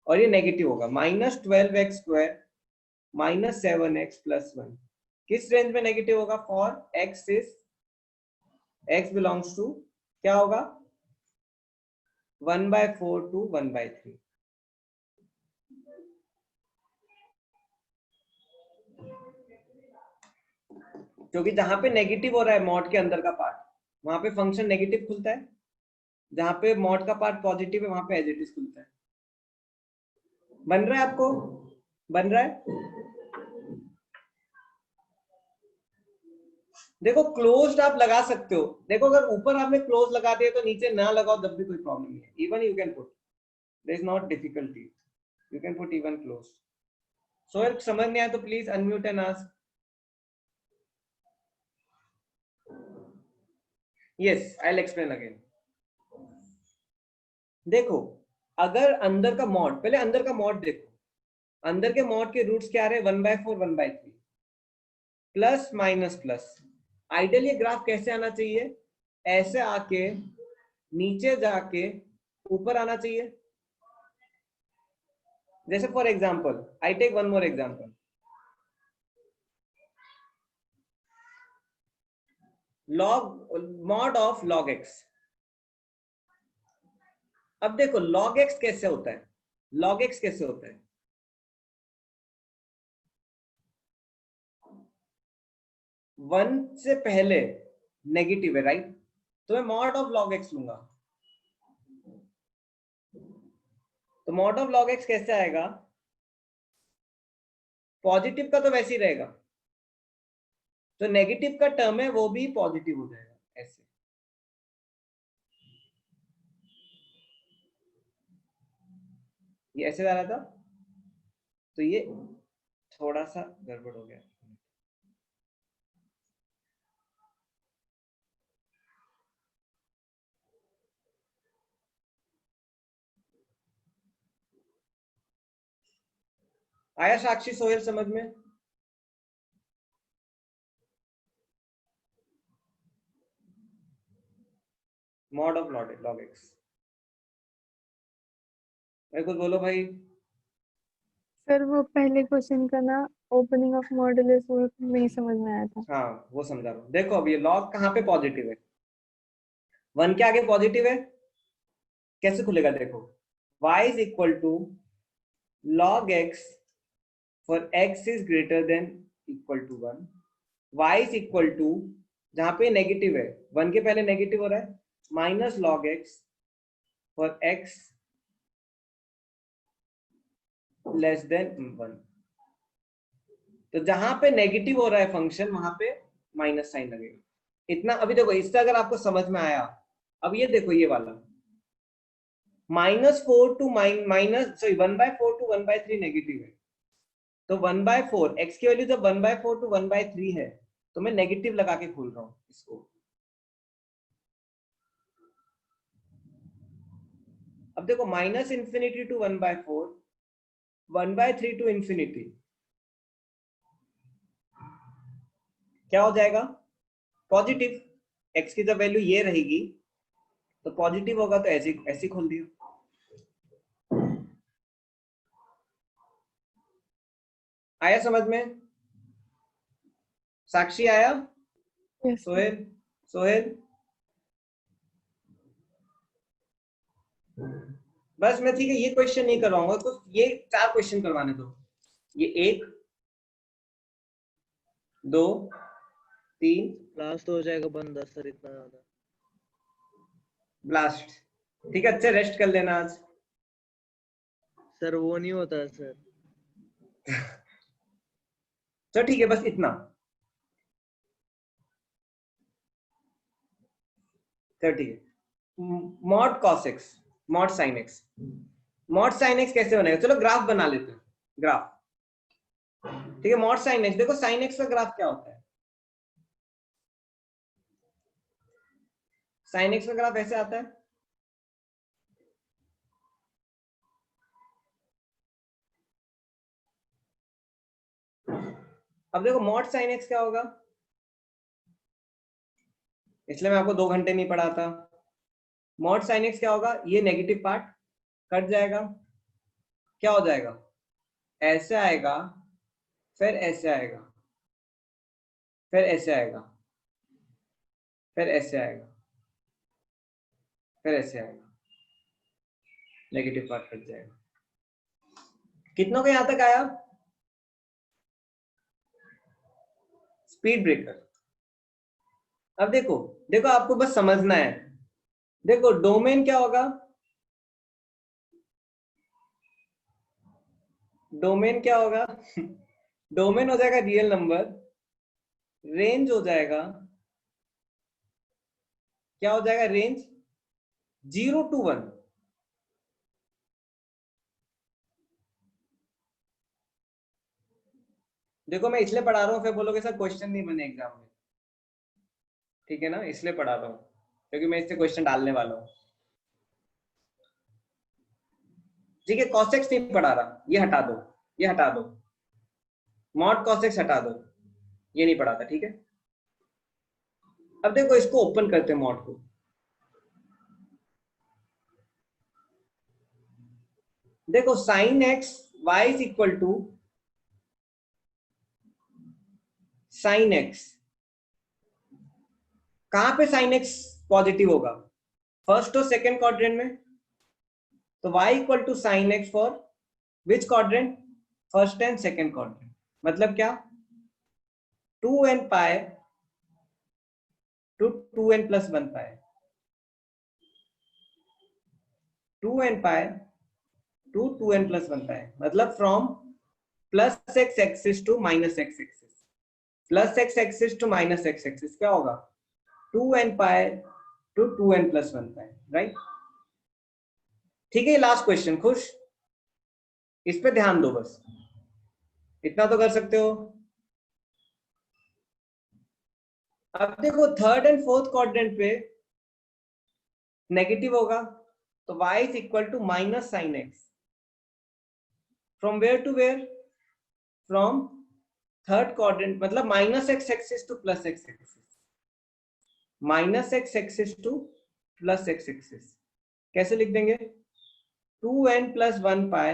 और ये नेगेटिव होगा, -12x square minus 7x plus 1। किस रेंज में नेगेटिव होगा, फॉर x belongs to क्या होगा, 1/4 to 1/3। क्योंकि जहां पे नेगेटिव हो रहा है मॉड के अंदर का पार्ट, वहां पे फंक्शन नेगेटिव खुलता है, जहां पे मॉड का पार्ट पॉजिटिव है वहां पे एज इट इज खुलता है। बन रहा है आपको, बन रहा है? देखो क्लोज्ड आप लगा सकते हो, देखो अगर ऊपर आपने क्लोज लगा दिया तो नीचे ना लगाओ तब भी कोई प्रॉब्लम नहीं है, even you can put, there is not difficulty, you can put even close. So समझ नहीं आया तो please unmute and ask. Yes I will explain again. देखो अगर अंदर का मॉड, पहले अंदर का मॉड देखो, अंदर के मॉड के रूट्स क्या आ रहे हैं, 1/4, 1/3, प्लस माइनस प्लस। आइडियल ये ग्राफ कैसे आना चाहिए, ऐसे आके नीचे जाके ऊपर आना चाहिए। जैसे for example I take one more example, log mod of log x। अब देखो log x कैसे होता है, log x कैसे होता है, वन से पहले नेगेटिव है राइट, तो मैं मॉड ऑफ log x लूंगा। तो मॉड ऑफ log x कैसे आएगा, पॉजिटिव का तो वैसे ही रहेगा, तो नेगेटिव का टर्म है वो भी पॉजिटिव हो जाएगा ऐसे। ये ऐसे जा रहा था, तो ये थोड़ा सा गड़बड़ हो गया। आया साक्षी सोहेल समझ में? मॉड ऑफ log x, मेरे को बोलो भाई सर वो पहले क्वेश्चन का ना ओपनिंग ऑफ मॉड्यूलस वो नहीं समझ में आया था। हाँ वो समझा रहा हूँ। देखो अब ये लॉग कहाँ पे पॉजिटिव है, 1 के आगे पॉजिटिव है, कैसे खुलेगा देखो, y is equal to log x for x is greater than equal to 1, y is equal to, जहां पे नेगेटिव है 1 के पहले नेगेटिव हो रहा है, minus log x for x less than 1। तो जहां पे नेगेटिव हो रहा है फंक्शन वहां पे माइनस साइन लगेगा। इतना अभी देखो, इससे अगर आपको समझ में आया, अब ये देखो ये वाला -4 to minus sorry 1/4 to 1/3 negative है, तो 1/4 x की वैल्यू जब 1/4 टू 1/3 है तो मैं नेगेटिव लगा के खोल रहा हूं इसको। अब देखो -∞ टू 1/4, 1/3 टू इंफिनिटी, क्या हो जाएगा, पॉजिटिव। x की जब वैल्यू ये रहेगी तो पॉजिटिव होगा, तो ऐसे ऐसे खोल दिया। आया समझ में? साक्षी आया? यस सोहेल, सोहेल बस मैं ठीक है, ये क्वेश्चन नहीं करवाऊंगा, तो ये 4 क्वेश्चन करवाने दो। ये 1 2 3 क्लास तो हो जाएगा बंद सर, इतना ज्यादा। ब्लास्ट। ठीक है, अच्छे रेस्ट कर लेना आज। सर वो नहीं होता सर। तो ठीक है, बस इतना। तो ठीक है, mod cos x, mod sin x, mod sin x कैसे बनेगा, चलो ग्राफ बना लेते हैं, ग्राफ। ठीक है, मॉड sin x, देखो sin x का ग्राफ क्या होता है, sin x का ग्राफ ऐसे आता है, अब देखो मॉड sin x क्या होगा, इसलिए मैं आपको 2 घंटे नहीं पढ़ाता। मॉड sin x क्या होगा, ये नेगेटिव पार्ट कट जाएगा, क्या हो जाएगा, ऐसे आएगा, फिर ऐसे आएगा, फिर ऐसे आएगा, फिर ऐसे आएगा, फिर ऐसे आएगा, नेगेटिव पार्ट कट जाएगा। कितनों का यहां तक आया, स्पीड ब्रेकर। अब देखो, देखो आपको बस समझना है, देखो डोमेन क्या होगा, डोमेन क्या होगा डोमेन हो जाएगा रियल नंबर, रेंज हो जाएगा, क्या हो जाएगा, रेंज 0 to 1। देखो मैं इसलिए पढ़ा रहा हूँ, फिर बोलोगे सर क्वेश्चन नहीं बने एग्जाम में, ठीक है ना, इसलिए पढ़ा रहा हूँ क्योंकि मैं इससे क्वेश्चन डालने वाला हूँ। ठीक है, cos x नहीं पढ़ा रहा, ये हटा दो, ये हटा दो, मॉड cos x हटा दो, ये नहीं पढ़ा था, ठीक है। अब देखो इसको ओपन करते हैं मॉड को, देखो sin x y is equal to sin x, कहां पे sin x पॉजिटिव होगा, फर्स्ट और सेकंड क्वाड्रेंट में, तो y equal to sin x for which quadrant, first and second quadrant. मतलब क्या, 2n pi to 2n plus 1 pi, 2n pi to 2n plus 1 pi, मतलब from plus x axis to minus x axis, plus x axis to minus x axis क्या होगा, 2n pi to 2n plus 1 pi, right. ठीक है, लास्ट क्वेश्चन, खुश, इस पे ध्यान दो बस, इतना तो कर सकते हो। अब देखो थर्ड एंड फोर्थ क्वाड्रेंट पे नेगेटिव होगा, तो y is equal to minus sine x, from where to where, from third quadrant, मतलब minus x axis to plus x axis, minus x axis to plus x axis, कैसे लिख देंगे, 2n plus 1 pi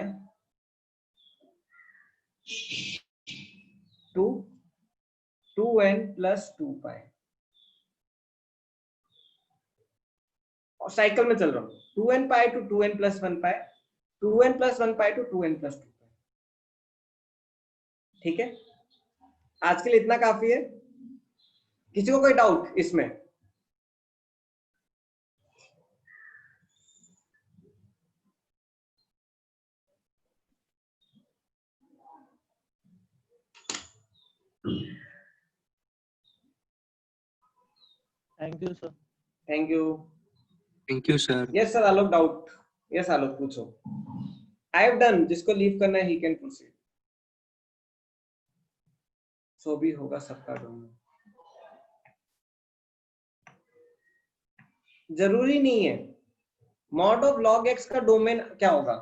2n plus 2 पाई, और साइकिल में चल रहा हूँ, 2n pi to 2n plus 1 pi, 2n plus 1 pi to 2n plus 2 pi. ठीक है, आज के लिए इतना काफी है। किसी को कोई डाउट इसमें? Thank you sir. Thank you. Thank you sir. Yes sir, Alok doubt? Yes Alok पूछो। आई हैव डन, जिसको लीव करना है ही कैन प्रोसीड। सो भी होगा सबका डोमेन, जरूरी नहीं है। मॉड ऑफ लॉग एक्स का डोमेन क्या होगा?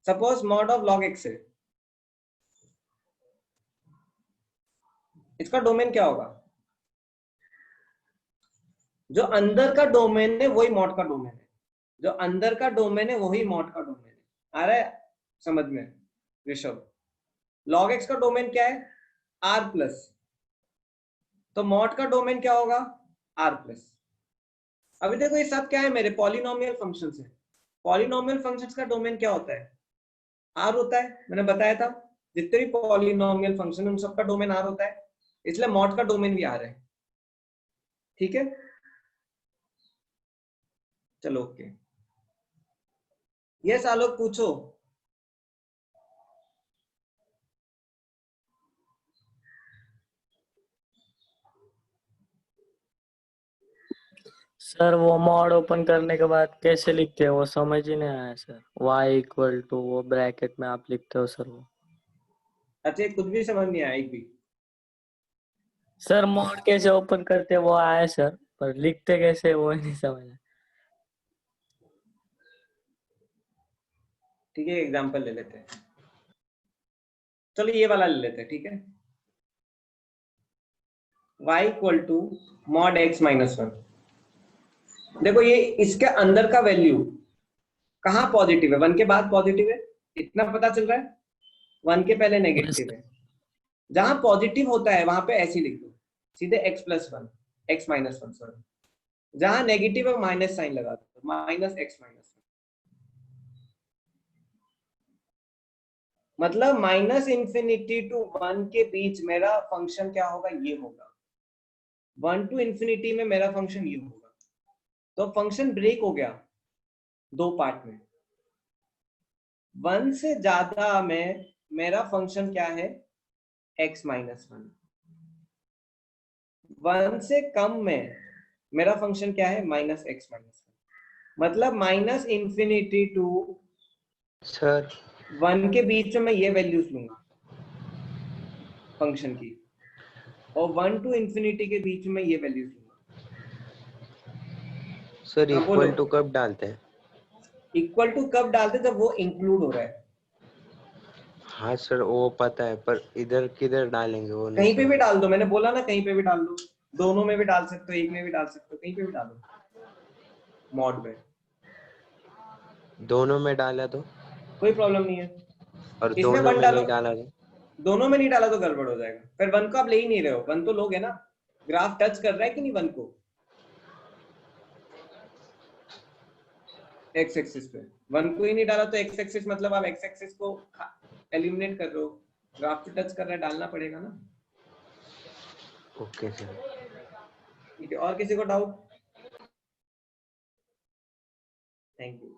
Suppose mod of log x है, इसका डोमेन क्या होगा? जो अंदर का डोमेन है वही मॉड का डोमेन है, जो अंदर का डोमेन है वही मॉड का डोमेन है। आ रहा है समझ में ऋषभ? लॉग एक्स का डोमेन क्या है? आर प्लस, तो मॉड का डोमेन क्या होगा? R plus. अभी देखो ये सब क्या है मेरे? पॉलिनोमियल फंक्शंस है। पॉलिनोमियल फंक्शंस का डोमेन क्या होता है? आर होता है, मैंने बताया था। जितने भी पॉलिनोमियल फंक्शन है उन सबका डोमेन आर होता है, इसलिए मॉड का डोमेन भी आर है। ठीक है, चलो ओके। यस आलोक पूछो। सर वो मॉड ओपन करने के बाद कैसे लिखते हैं वो समझ ही नहीं आया सर। y इक्वल टू वो ब्रैकेट में आप लिखते हो सर वो। अच्छा, कुछ भी समझ नहीं आया एक भी? सर मॉड कैसे ओपन करते हैं वो आया सर, पर लिखते कैसे वो ही नहीं समझ आया। ठीक है, एग्जांपल ले लेते हैं। चलो ये वाला ले लेते हैं, ठीक है। y equal to mod x minus 1। देखो ये इसके अंदर का वैल्यू कहाँ पॉजिटिव है? 1 के बाद पॉजिटिव है, इतना पता चल रहा है। 1 के पहले नेगेटिव है। जहां पॉजिटिव होता है वहां पे ऐसे लिख दो सीधे x plus 1, x minus 1 sorry. जहां नेगेटिव है माइनस साइन लगा दो, माइनस x माइनस 1। मतलब माइनस इंफिनिटी टू 1 के बीच मेरा फंक्शन क्या होगा? ये होगा। 1 टू इंफिनिटी में मेरा फंक्शन ये होगा। तो फंक्शन ब्रेक हो गया दो पार्ट में। 1 से ज्यादा में मेरा फंक्शन क्या है? x minus 1। 1 से कम में मेरा फंक्शन क्या है? Minus x minus 1। मतलब माइनस इंफिनिटी टू सर 1 के बीच में मैं ये वैल्यूज लूंगा फंक्शन की, और 1 टू इंफिनिटी के बीच में ये वैल्यूज लूंगा। सर हाँ, इक्वल बोलो। टू कब डालते हैं? इक्वल टू कब डालते? जब वो इंक्लूड हो रहा है। हाँ सर वो पता है, पर इधर किधर डालेंगे वो नहीं कहीं पे भी समझ। डाल दो, मैंने बोला ना कहीं पे भी डाल दो। दोनों में भी डाल सकते हो, एक में भी डाल सकते हो, कहीं पे भी डालो मॉड में। दोनों में डाला तो? कोई प्रॉब्लम नहीं है। और इसमें दोनों 1 में डालो, नहीं डाला तो? दोनों में नहीं डाला तो गड़बड़ हो जाएगा। फिर 1 को आप ले ही नहीं रहे हो। 1 तो लोगे ना, ग्राफ टच कर रहा है कि नहीं 1 को एक्स एक्सिस पे। 1 को ही नहीं डाला तो एक्स एक्सिस, मतलब आप एक्स एक्सिस को एलिमिनेट कर रहे हो। ग्राफ पे टच कर रहा है, डालना पड़ेगा ना। Okay sir. ठीक है, और किसी को डाउट? Thank you.